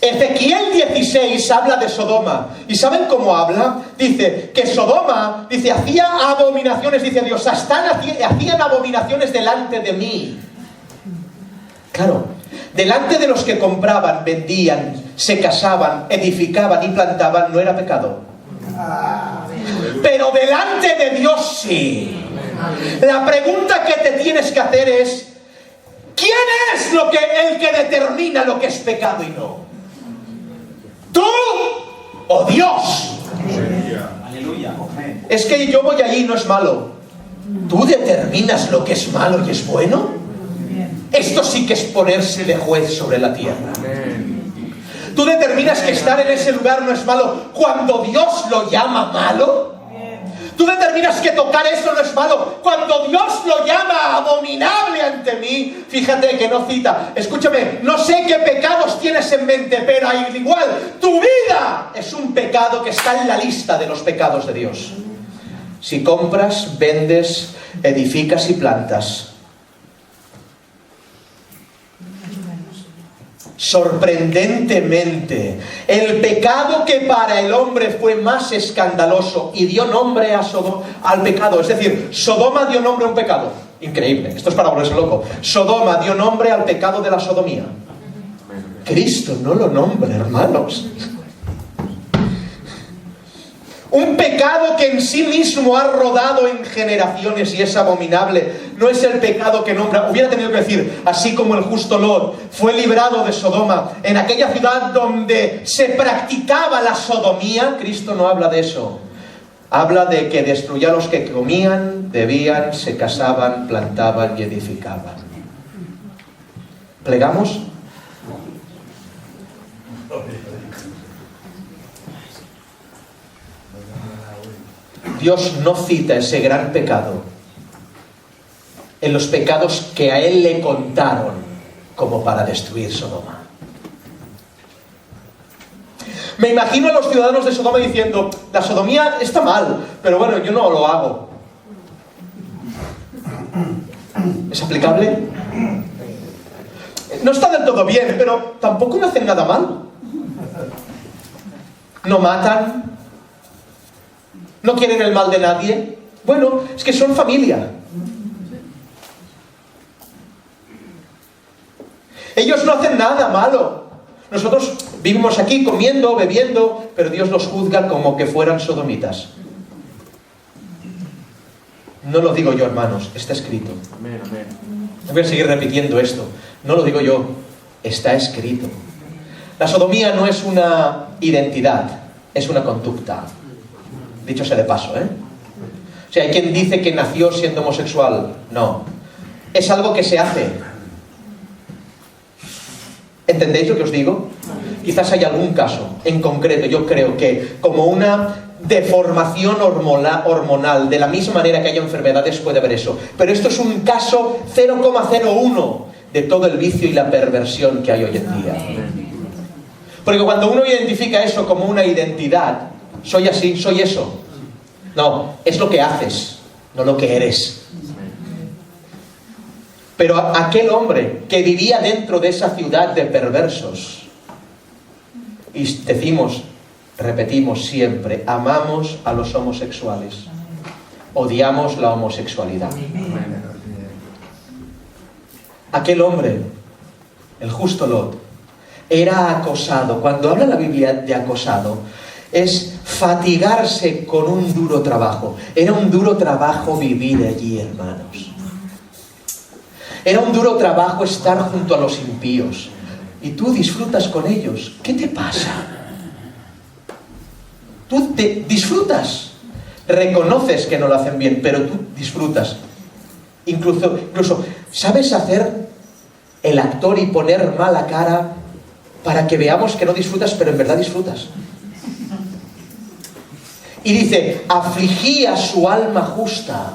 Ezequiel 16 habla de Sodoma. ¿Y saben cómo habla? Dice que Sodoma, hacía abominaciones, dice Dios, hacían abominaciones delante de mí. Claro. Delante de los que compraban, vendían, se casaban, edificaban y plantaban, no era pecado. Pero delante de Dios sí. La pregunta que te tienes que hacer es: ¿quién es el que determina lo que es pecado y no? ¿Tú o Dios? Aleluya. Es que yo voy allí y no es malo. ¿Tú determinas lo que es malo y es bueno? Esto sí que es ponerse de juez sobre la tierra. ¿Tú determinas que estar en ese lugar no es malo cuando Dios lo llama malo? ¿Tú determinas que tocar eso no es malo cuando Dios lo llama abominable ante mí? Fíjate que no cita. Escúchame, no sé qué pecados tienes en mente, pero al igual, tu vida es un pecado que está en la lista de los pecados de Dios. Si compras, vendes, edificas y plantas, sorprendentemente, el pecado que para el hombre fue más escandaloso y dio nombre al pecado, es decir, Sodoma dio nombre a un pecado. Increíble, esto es para volverse loco. Sodoma dio nombre al pecado de la sodomía. Cristo no lo nombra, hermanos. Un pecado que en sí mismo ha rodado en generaciones y es abominable. No es el pecado que nombra. Hubiera tenido que decir, así como el justo Lot fue librado de Sodoma, en aquella ciudad donde se practicaba la sodomía. Cristo no habla de eso. Habla de que destruyó a los que comían, bebían, se casaban, plantaban y edificaban. ¿Plegamos? Dios no cita ese gran pecado en los pecados que a él le contaron como para destruir Sodoma. Me imagino a los ciudadanos de Sodoma diciendo: la sodomía está mal, pero bueno, yo no lo hago. ¿Es aplicable? No está del todo bien, pero tampoco no hacen nada mal. No matan, no quieren el mal de nadie. Bueno, es que son familia. Ellos no hacen nada malo. Nosotros vivimos aquí comiendo, bebiendo, pero Dios los juzga como que fueran sodomitas. No lo digo yo, hermanos, está escrito. Amén, amén. No voy a seguir repitiendo esto. No lo digo yo, está escrito. La sodomía no es una identidad, es una conducta. Dicho sea de paso, ¿eh? O sea, hay quien dice que nació siendo homosexual. No. Es algo que se hace. ¿Entendéis lo que os digo? Quizás hay algún caso en concreto, yo creo que como una deformación hormonal, de la misma manera que hay enfermedades puede haber eso. Pero esto es un caso 0,01 de todo el vicio y la perversión que hay hoy en día. Porque cuando uno identifica eso como una identidad, soy así, soy eso. No, es lo que haces, no lo que eres. Pero aquel hombre que vivía dentro de esa ciudad de perversos, y decimos, repetimos siempre, amamos a los homosexuales, odiamos la homosexualidad. Aquel hombre, el justo Lot, era acosado. Cuando habla la Biblia de acosado, es fatigarse con un duro trabajo. Era un duro trabajo vivir allí, hermanos. Era un duro trabajo estar junto a los impíos. Y tú disfrutas con ellos. ¿Qué te pasa? Tú te disfrutas. Reconoces que no lo hacen bien, pero tú disfrutas. Incluso sabes hacer el actor y poner mala cara para que veamos que no disfrutas, pero en verdad disfrutas. Y dice, afligía su alma justa.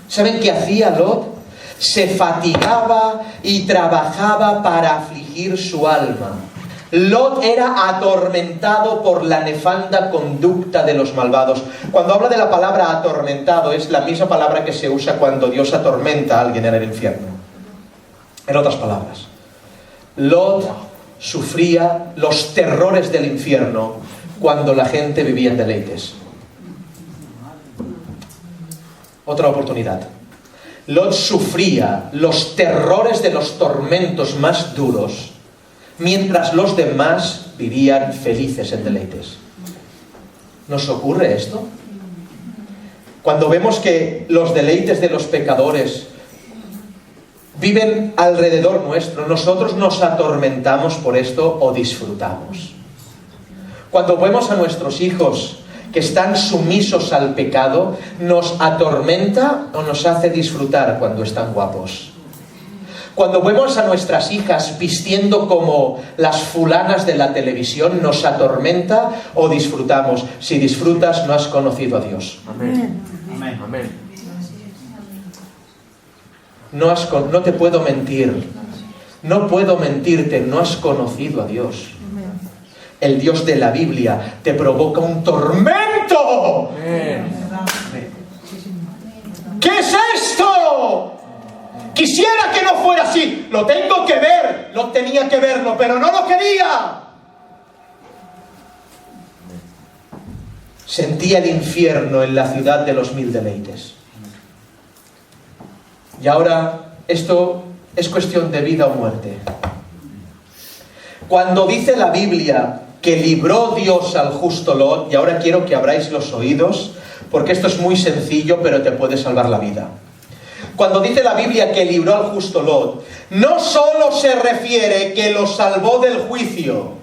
¿Saben qué hacía Lot? Se fatigaba y trabajaba para afligir su alma. Lot era atormentado por la nefanda conducta de los malvados. Cuando habla de la palabra atormentado, es la misma palabra que se usa cuando Dios atormenta a alguien en el infierno. En otras palabras, Lot sufría los terrores del infierno cuando la gente vivía en deleites. Otra oportunidad. Lot sufría los terrores de los tormentos más duros, mientras los demás vivían felices en deleites. ¿Nos ocurre esto? Cuando vemos que los deleites de los pecadores viven alrededor nuestro, nosotros nos atormentamos por esto o disfrutamos. Cuando vemos a nuestros hijos que están sumisos al pecado, ¿nos atormenta o nos hace disfrutar cuando están guapos? Cuando vemos a nuestras hijas vistiendo como las fulanas de la televisión, ¿nos atormenta o disfrutamos? Si disfrutas, no has conocido a Dios. Amén. Amén. Amén. No te puedo mentir. No puedo mentirte, no has conocido a Dios. El Dios de la Biblia te provoca un tormento. ¿Qué es esto? Quisiera que no fuera así. Lo tengo que ver. Lo tenía que verlo, pero no lo quería. Sentía el infierno en la ciudad de los 1000 deleites. Y ahora esto es cuestión de vida o muerte. Cuando dice la Biblia que libró Dios al justo Lot, y ahora quiero que abráis los oídos, porque esto es muy sencillo, pero te puede salvar la vida. Cuando dice la Biblia que libró al justo Lot, no solo se refiere que lo salvó del juicio.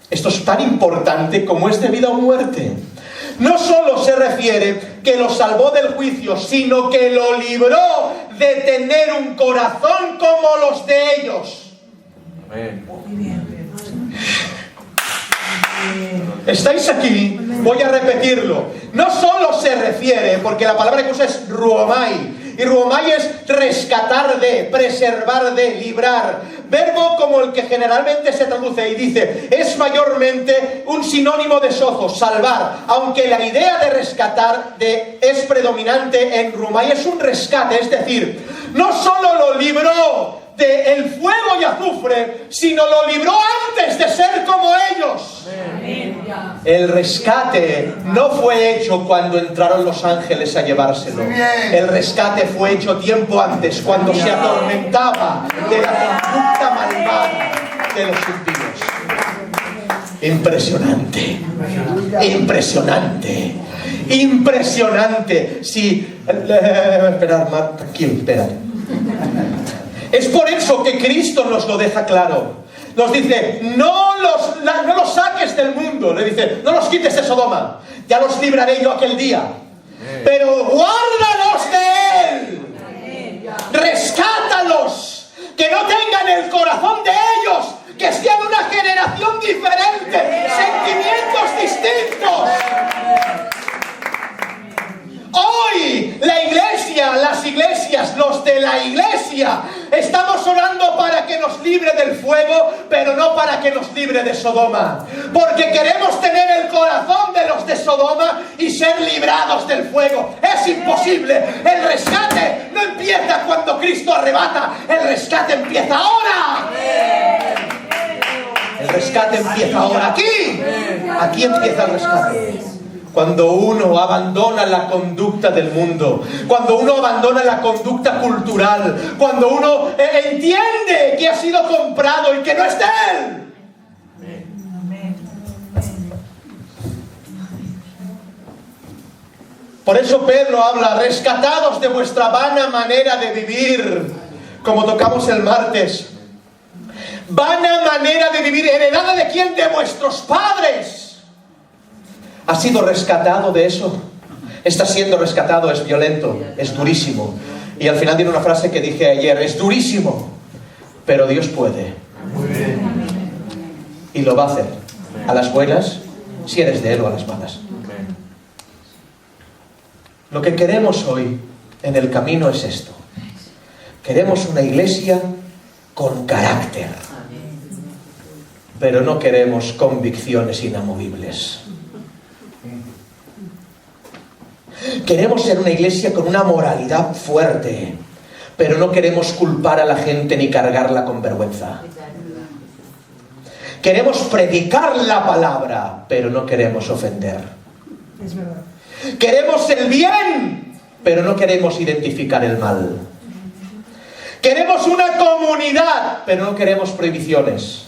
Esto es tan importante como es de vida o muerte. No solo se refiere que lo salvó del juicio, sino que lo libró de tener un corazón como los de ellos. Amén. ¿Estáis aquí? Voy a repetirlo. No solo se refiere, porque la palabra que usa es ruomai, y ruomai es rescatar de, preservar de, librar. Verbo como el que generalmente se traduce y dice, es mayormente un sinónimo de sozo, salvar, aunque la idea de rescatar es predominante en ruomai, es un rescate, es decir, no solo lo libró del fuego y azufre, sino lo libró antes de ser como ellos. Amén. El rescate no fue hecho cuando entraron los ángeles a llevárselo. El rescate fue hecho tiempo antes, cuando se atormentaba de la conducta malvada de los impíos. Impresionante. Impresionante. Impresionante. Sí. Esperad, Mar, tranquilo, esperad. Es por eso que Cristo nos lo deja claro. Nos dice, no los saques del mundo. Le dice, no los quites de Sodoma. Ya los libraré yo aquel día. Pero guárdalos de Él. Rescátalos. Que no tengan el corazón de ellos. Que sean una generación diferente. Sentimientos distintos. Hoy la iglesia, las iglesias, los de la iglesia, estamos orando para que nos libre del fuego, pero no para que nos libre de Sodoma. Porque queremos tener el corazón de los de Sodoma y ser librados del fuego. Es imposible. El rescate no empieza cuando Cristo arrebata. El rescate empieza ahora. El rescate empieza ahora. Aquí empieza el rescate. Cuando uno abandona la conducta del mundo, cuando uno abandona la conducta cultural, cuando uno entiende que ha sido comprado y que no es de él. Por eso Pedro habla, rescatados de vuestra vana manera de vivir, como tocamos el martes. Vana manera de vivir, ¿heredada de quién? De vuestros padres. ¿Has sido rescatado de eso? Estás siendo rescatado, es violento, es durísimo. Y al final tiene una frase que dije ayer, es durísimo, pero Dios puede. Y lo va a hacer, a las buenas, si eres de Él, o a las malas. Lo que queremos hoy en el camino es esto. Queremos una iglesia con carácter, pero no queremos convicciones inamovibles. Queremos ser una iglesia con una moralidad fuerte, pero no queremos culpar a la gente ni cargarla con vergüenza. Queremos predicar la palabra, pero no queremos ofender. Es verdad. Queremos el bien, pero no queremos identificar el mal. Queremos una comunidad, pero no queremos prohibiciones.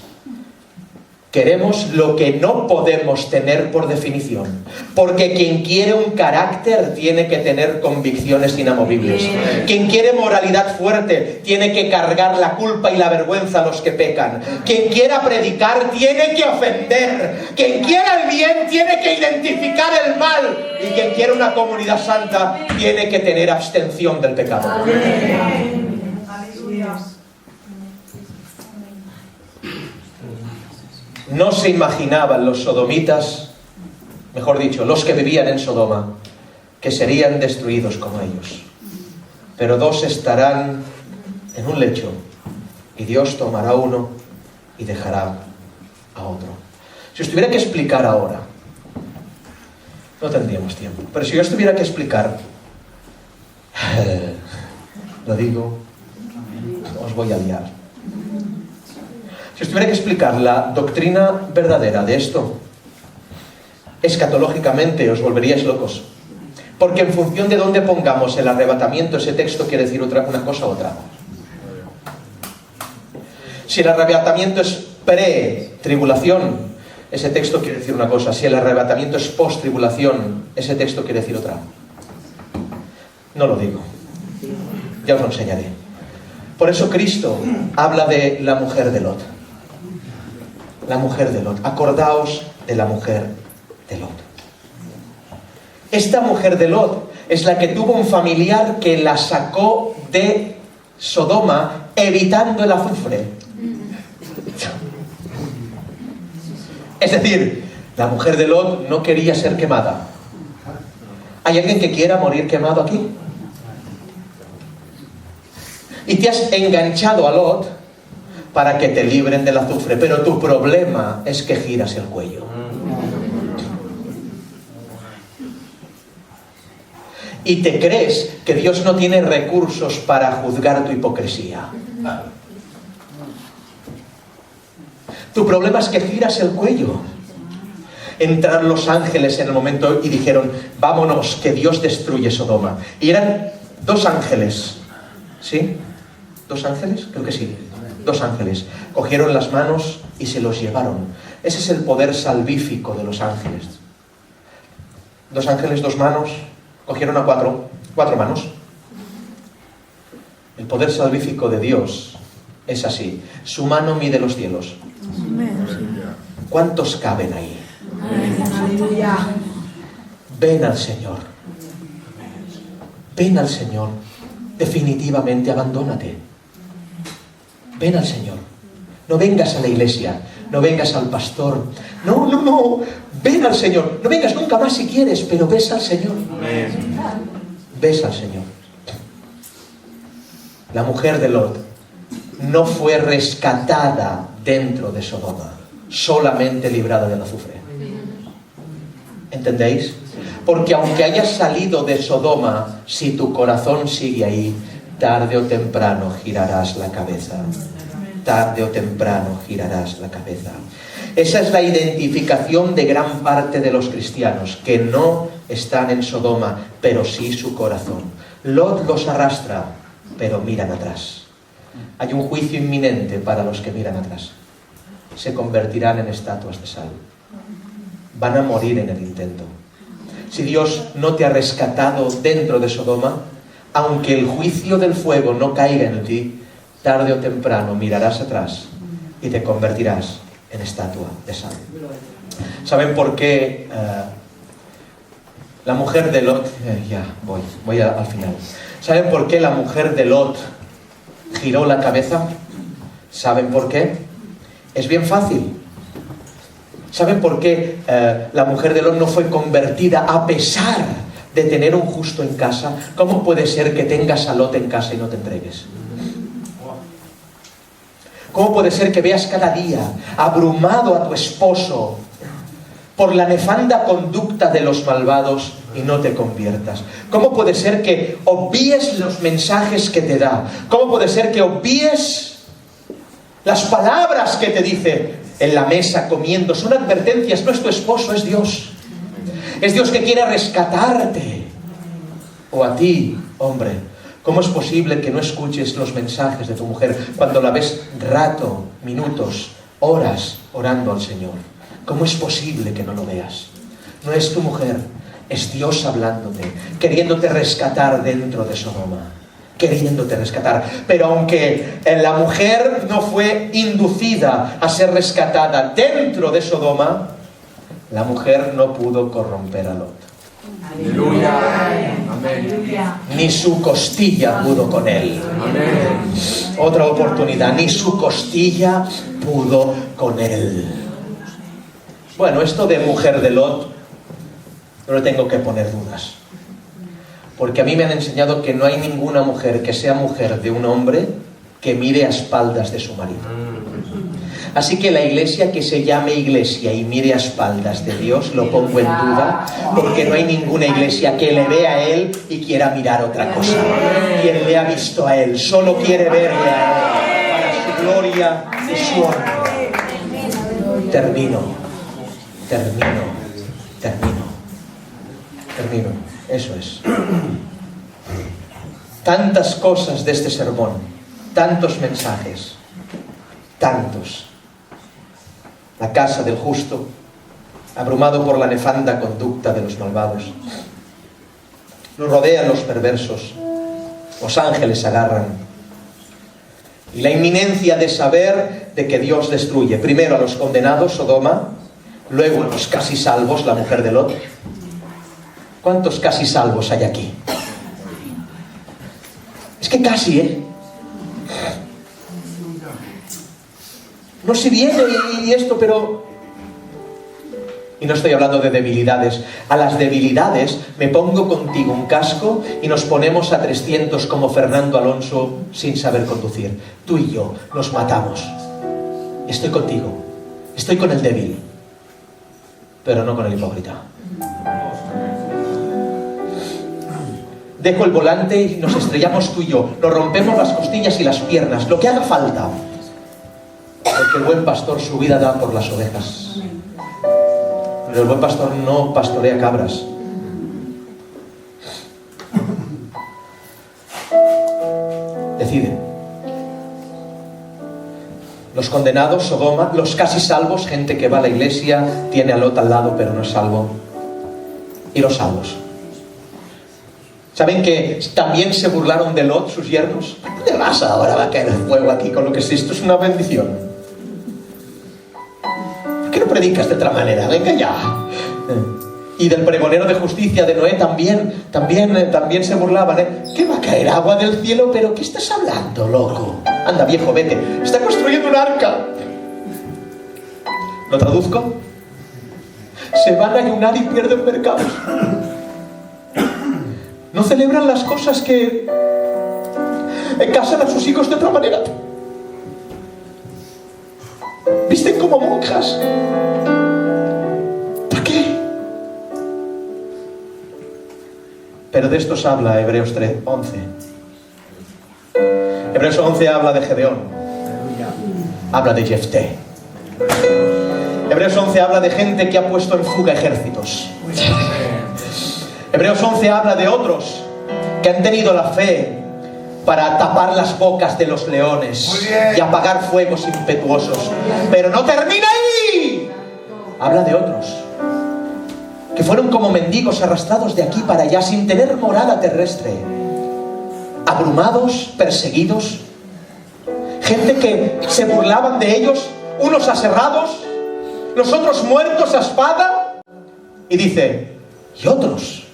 Queremos lo que no podemos tener por definición. Porque quien quiere un carácter tiene que tener convicciones inamovibles. Quien quiere moralidad fuerte tiene que cargar la culpa y la vergüenza a los que pecan. Quien quiera predicar tiene que ofender. Quien quiera el bien tiene que identificar el mal. Y quien quiera una comunidad santa tiene que tener abstención del pecado. No se imaginaban los sodomitas, mejor dicho, los que vivían en Sodoma, que serían destruidos como ellos. Pero dos estarán en un lecho, y Dios tomará uno y dejará a otro. Si os tuviera que explicar ahora, no tendríamos tiempo, pero si yo os tuviera que explicar, lo digo, os voy a liar. Si os tuviera que explicar la doctrina verdadera de esto, escatológicamente os volveríais locos. Porque en función de dónde pongamos el arrebatamiento, ese texto quiere decir una cosa u otra. Si el arrebatamiento es pre-tribulación, ese texto quiere decir una cosa. Si el arrebatamiento es post-tribulación, ese texto quiere decir otra. No lo digo. Ya os lo enseñaré. Por eso Cristo habla de la mujer de Lot. La mujer de Lot. Acordaos de la mujer de Lot. Esta mujer de Lot es la que tuvo un familiar que la sacó de Sodoma evitando el azufre. Es decir, la mujer de Lot no quería ser quemada. ¿Hay alguien que quiera morir quemado aquí? Y te has enganchado a Lot para que te libren del azufre, pero tu problema es que giras el cuello. Y te crees que Dios no tiene recursos para juzgar tu hipocresía. Tu problema es que giras el cuello. Entraron los ángeles en el momento y dijeron, vámonos, que Dios destruye Sodoma. Y eran 2 ángeles. ¿Sí? ¿2 ángeles? Creo que sí. 2 ángeles. Cogieron las manos y se los llevaron. Ese es el poder salvífico de los ángeles. 2 ángeles, 2 manos. Cogieron a 4 manos. El poder salvífico de Dios es así. Su mano mide los cielos. ¿Cuántos caben ahí? Ven al Señor. Ven al Señor. Definitivamente abandónate. Ven al Señor. No vengas a la iglesia. No vengas al pastor. No. Ven al Señor. No vengas nunca más si quieres, pero ves al Señor. Ves al Señor. La mujer de Lot no fue rescatada dentro de Sodoma, solamente librada del azufre. ¿Entendéis? Porque aunque hayas salido de Sodoma, si tu corazón sigue ahí, tarde o temprano girarás la cabeza. tarde o temprano girarás la cabeza. Esa es la identificación de gran parte de los cristianos, que no están en Sodoma, pero sí su corazón. Lot los arrastra, pero miran atrás. Hay un juicio inminente para los que miran atrás. Se convertirán en estatuas de sal. Van a morir en el intento. Si Dios no te ha rescatado dentro de Sodoma, aunque el juicio del fuego no caiga en ti, tarde o temprano mirarás atrás y te convertirás en estatua de sal. ¿Saben por qué la mujer de Lot... voy al final. ¿Saben por qué la mujer de Lot giró la cabeza? ¿Saben por qué? Es bien fácil. ¿Saben por qué la mujer de Lot no fue convertida a pesar de tener un justo en casa? ¿Cómo puede ser que tengas a Lot en casa y no te entregues? ¿Cómo puede ser que veas cada día abrumado a tu esposo por la nefanda conducta de los malvados y no te conviertas? ¿Cómo puede ser que obvíes los mensajes que te da? ¿Cómo puede ser que obvíes las palabras que te dice en la mesa comiendo? Son advertencias, no es tu esposo, es Dios. Es Dios que quiere rescatarte. O a ti, hombre. ¿Cómo es posible que no escuches los mensajes de tu mujer cuando la ves rato, minutos, horas orando al Señor? ¿Cómo es posible que no lo veas? No es tu mujer, es Dios hablándote, queriéndote rescatar dentro de Sodoma. Queriéndote rescatar. Pero aunque la mujer no fue inducida a ser rescatada dentro de Sodoma, la mujer no pudo corromper a Lot. Aleluya. Amén. Ni su costilla pudo con él. Amén. Otra oportunidad, ni su costilla pudo con él. Bueno, esto de mujer de Lot, no le tengo que poner dudas. Porque a mí me han enseñado que no hay ninguna mujer que sea mujer de un hombre que mire a espaldas de su marido. Así que la iglesia que se llame iglesia y mire a espaldas de Dios, lo pongo en duda, porque no hay ninguna iglesia que le vea a Él y quiera mirar otra cosa. Quien le ha visto a Él, solo quiere verle a Él, para su gloria y su honra. Termino. Eso es. Tantas cosas de este sermón, tantos mensajes, tantos. La casa del justo, abrumado por la nefanda conducta de los malvados. Nos rodean los perversos, los ángeles agarran. Y la inminencia de saber de que Dios destruye, primero a los condenados, Sodoma, luego a los casi salvos, la mujer de Lot. ¿Cuántos casi salvos hay aquí? Es que casi, No se viene y esto, pero... Y no estoy hablando de debilidades. A las debilidades me pongo contigo un casco y nos ponemos a 300 como Fernando Alonso sin saber conducir. Tú y yo nos matamos. Estoy contigo. Estoy con el débil. Pero no con el hipócrita. Dejo el volante y nos estrellamos tú y yo. Nos rompemos las costillas y las piernas. Lo que haga falta. Porque el buen pastor su vida da por las ovejas. Pero el buen pastor no pastorea cabras. Decide. Los condenados, Sodoma, los casi salvos, gente que va a la iglesia, tiene a Lot al lado pero no es salvo. Y los salvos. ¿Saben que también se burlaron de Lot, sus yernos? ¿Qué pasa? Ahora va a caer el fuego aquí con lo que es esto. Es una bendición. ¿Por qué no predicas de otra manera? Venga ya. Y del pregonero de justicia de Noé también se burlaban. ¿Qué va a caer agua del cielo? ¿Pero qué estás hablando, loco? Anda, viejo, vete. Está construyendo un arca. ¿Lo traduzco? Se van a ayunar y pierden mercados. No celebran las cosas que casan a sus hijos de otra manera. Visten como monjas. ¿Para qué? Pero de estos habla Hebreos 11. Hebreos 11 habla de Gedeón. habla de Jefté. Hebreos 11 habla de gente que ha puesto en fuga ejércitos. Hebreos 11 habla de otros que han tenido la fe para tapar las bocas de los leones y apagar fuegos impetuosos. Pero no termina ahí. Habla de otros que fueron como mendigos arrastrados de aquí para allá sin tener morada terrestre, abrumados, perseguidos, gente que se burlaban de ellos, unos aserrados, los otros muertos a espada, y dice, y otros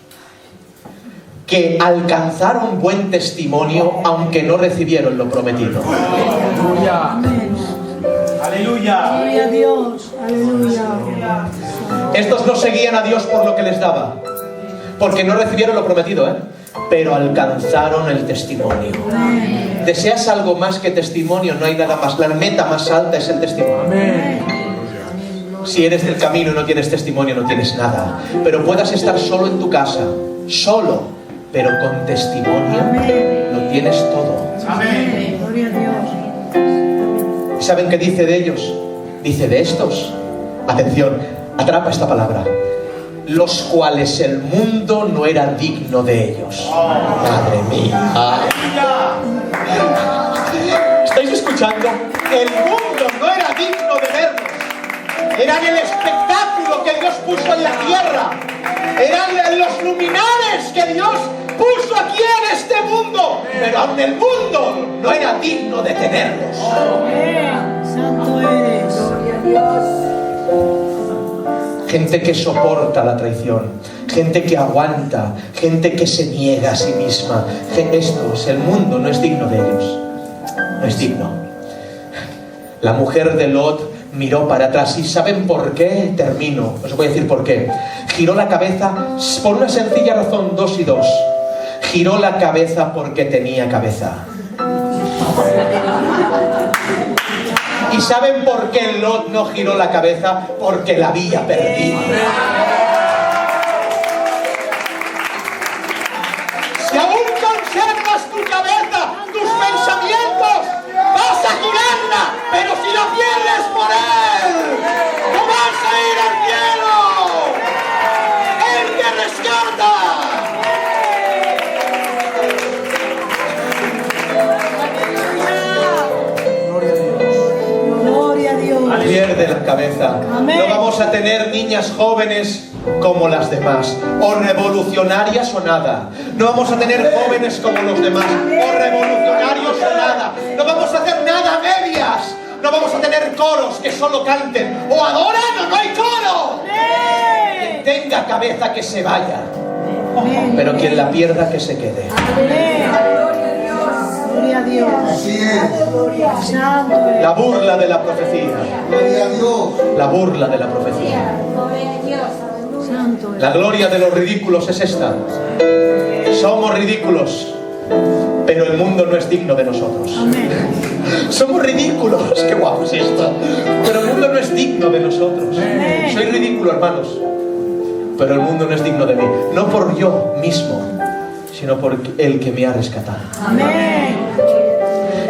que alcanzaron buen testimonio aunque no recibieron lo prometido. Aleluya. Aleluya. Gloria a Dios. Aleluya. Estos no seguían a Dios por lo que les daba, porque no recibieron lo prometido, pero alcanzaron el testimonio. ¿Deseas algo más que testimonio? No hay nada más. La meta más alta es el testimonio. Si eres del camino y no tienes testimonio, no tienes nada. Pero puedas estar solo en tu casa, solo, pero con testimonio, lo tienes todo. Amén. Gloria a Dios. ¿Saben qué dice de ellos? Dice de estos. Atención, atrapa esta palabra. Los cuales el mundo no era digno de ellos. Madre mía. ¿Estáis escuchando? El mundo no era digno de verlos. Eran el espectáculo que Dios puso en la tierra. Eran los luminares que Dios puso aquí en este mundo. Pero aún el mundo no era digno de tenerlos. Santo eres. Gloria a Dios. Gente que soporta la traición, gente que aguanta, gente que se niega a sí misma. El mundo no es digno de ellos. No es digno. La mujer de Lot miró para atrás. ¿Y saben por qué? Termino. Os voy a decir por qué. Giró la cabeza por una sencilla razón, 2 y 2. Giró la cabeza porque tenía cabeza. ¿Y saben por qué Lot no giró la cabeza? Porque la había perdido. Si aún conservas tu cabeza, tus pensamientos, vas a girarla, pero si la pierdes por Él, no vas a ir al cielo. Él te rescata. Gloria a Dios. Pierde la cabeza. Amén. No vamos a tener niñas jóvenes como las demás, o revolucionarias o nada. No vamos a tener jóvenes como los demás, o revolucionarios o nada. No vamos a hacer nada a medias. No vamos a tener coros que solo canten. O adoran o no hay coro. Quien tenga cabeza que se vaya, pero quien la pierda que se quede. Gloria a Dios. Así es. Santo eres. La burla de la profecía. Gloria a Dios. La burla de la profecía. Santo eres. La gloria de los ridículos es esta. Somos ridículos, pero el mundo no es digno de nosotros. Somos ridículos, qué guapo es esto. Pero el mundo no es digno de nosotros. Soy ridículo, hermanos, pero el mundo no es digno de mí. No por yo mismo, sino por el que me ha rescatado. Amén.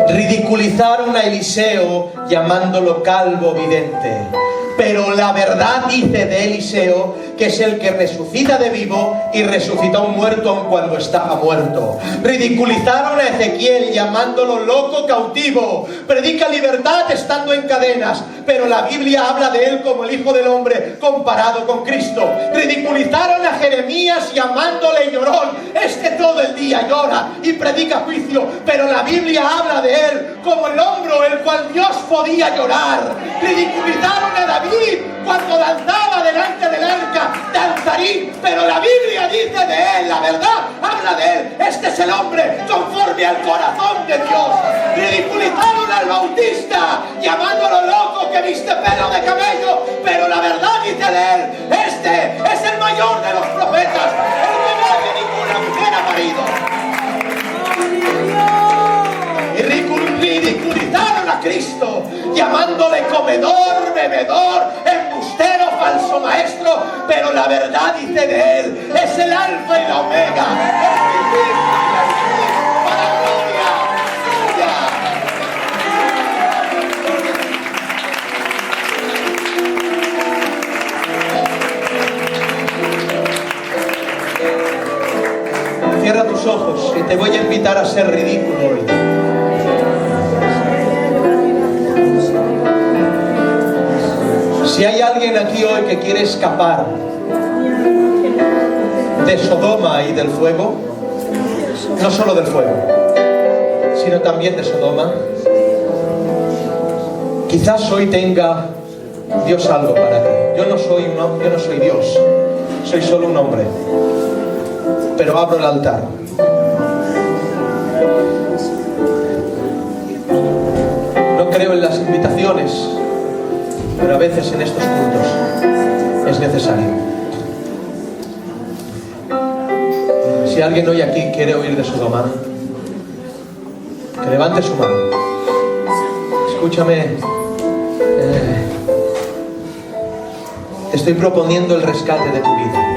Ridiculizaron a Eliseo llamándolo calvo vidente. Pero la verdad dice de Eliseo que es el que resucita de vivo y resucitó a un muerto aun cuando estaba muerto. Ridiculizaron a Ezequiel llamándolo loco cautivo. Predica libertad estando en cadenas, pero la Biblia habla de él como el Hijo del Hombre comparado con Cristo. Ridiculizaron a Jeremías llamándole llorón. Este todo el día llora y predica juicio, pero la Biblia habla de él como el hombro el cual Dios podía llorar. Ridiculizaron a David cuando danzaba delante del arca danzarín, pero la Biblia dice de él, la verdad habla de él. Este es el hombre conforme al corazón de Dios. Ridiculizaron al Bautista llamándolo loco que viste pelo de camello, pero la verdad dice de él, este es el mayor de los profetas, el que nadie ninguna mujer ha parido. Y ridiculizaron a Cristo llamándole comedor, bebedor, embustero, falso maestro, pero la verdad dice de él, es el alfa y la omega, el principio y el fin, para gloria suya. te voy a invitar a ser ridículo hoy. Si hay alguien aquí hoy que quiere escapar de Sodoma y del fuego, no solo del fuego, sino también de Sodoma, quizás hoy tenga Dios algo para ti. Yo no soy Dios, soy solo un hombre, pero abro el altar. No creo en las invitaciones, pero a veces en estos cultos es necesario. Si alguien hoy aquí quiere oír de Sodoma, que levante su mano. Escúchame, te estoy proponiendo el rescate de tu vida.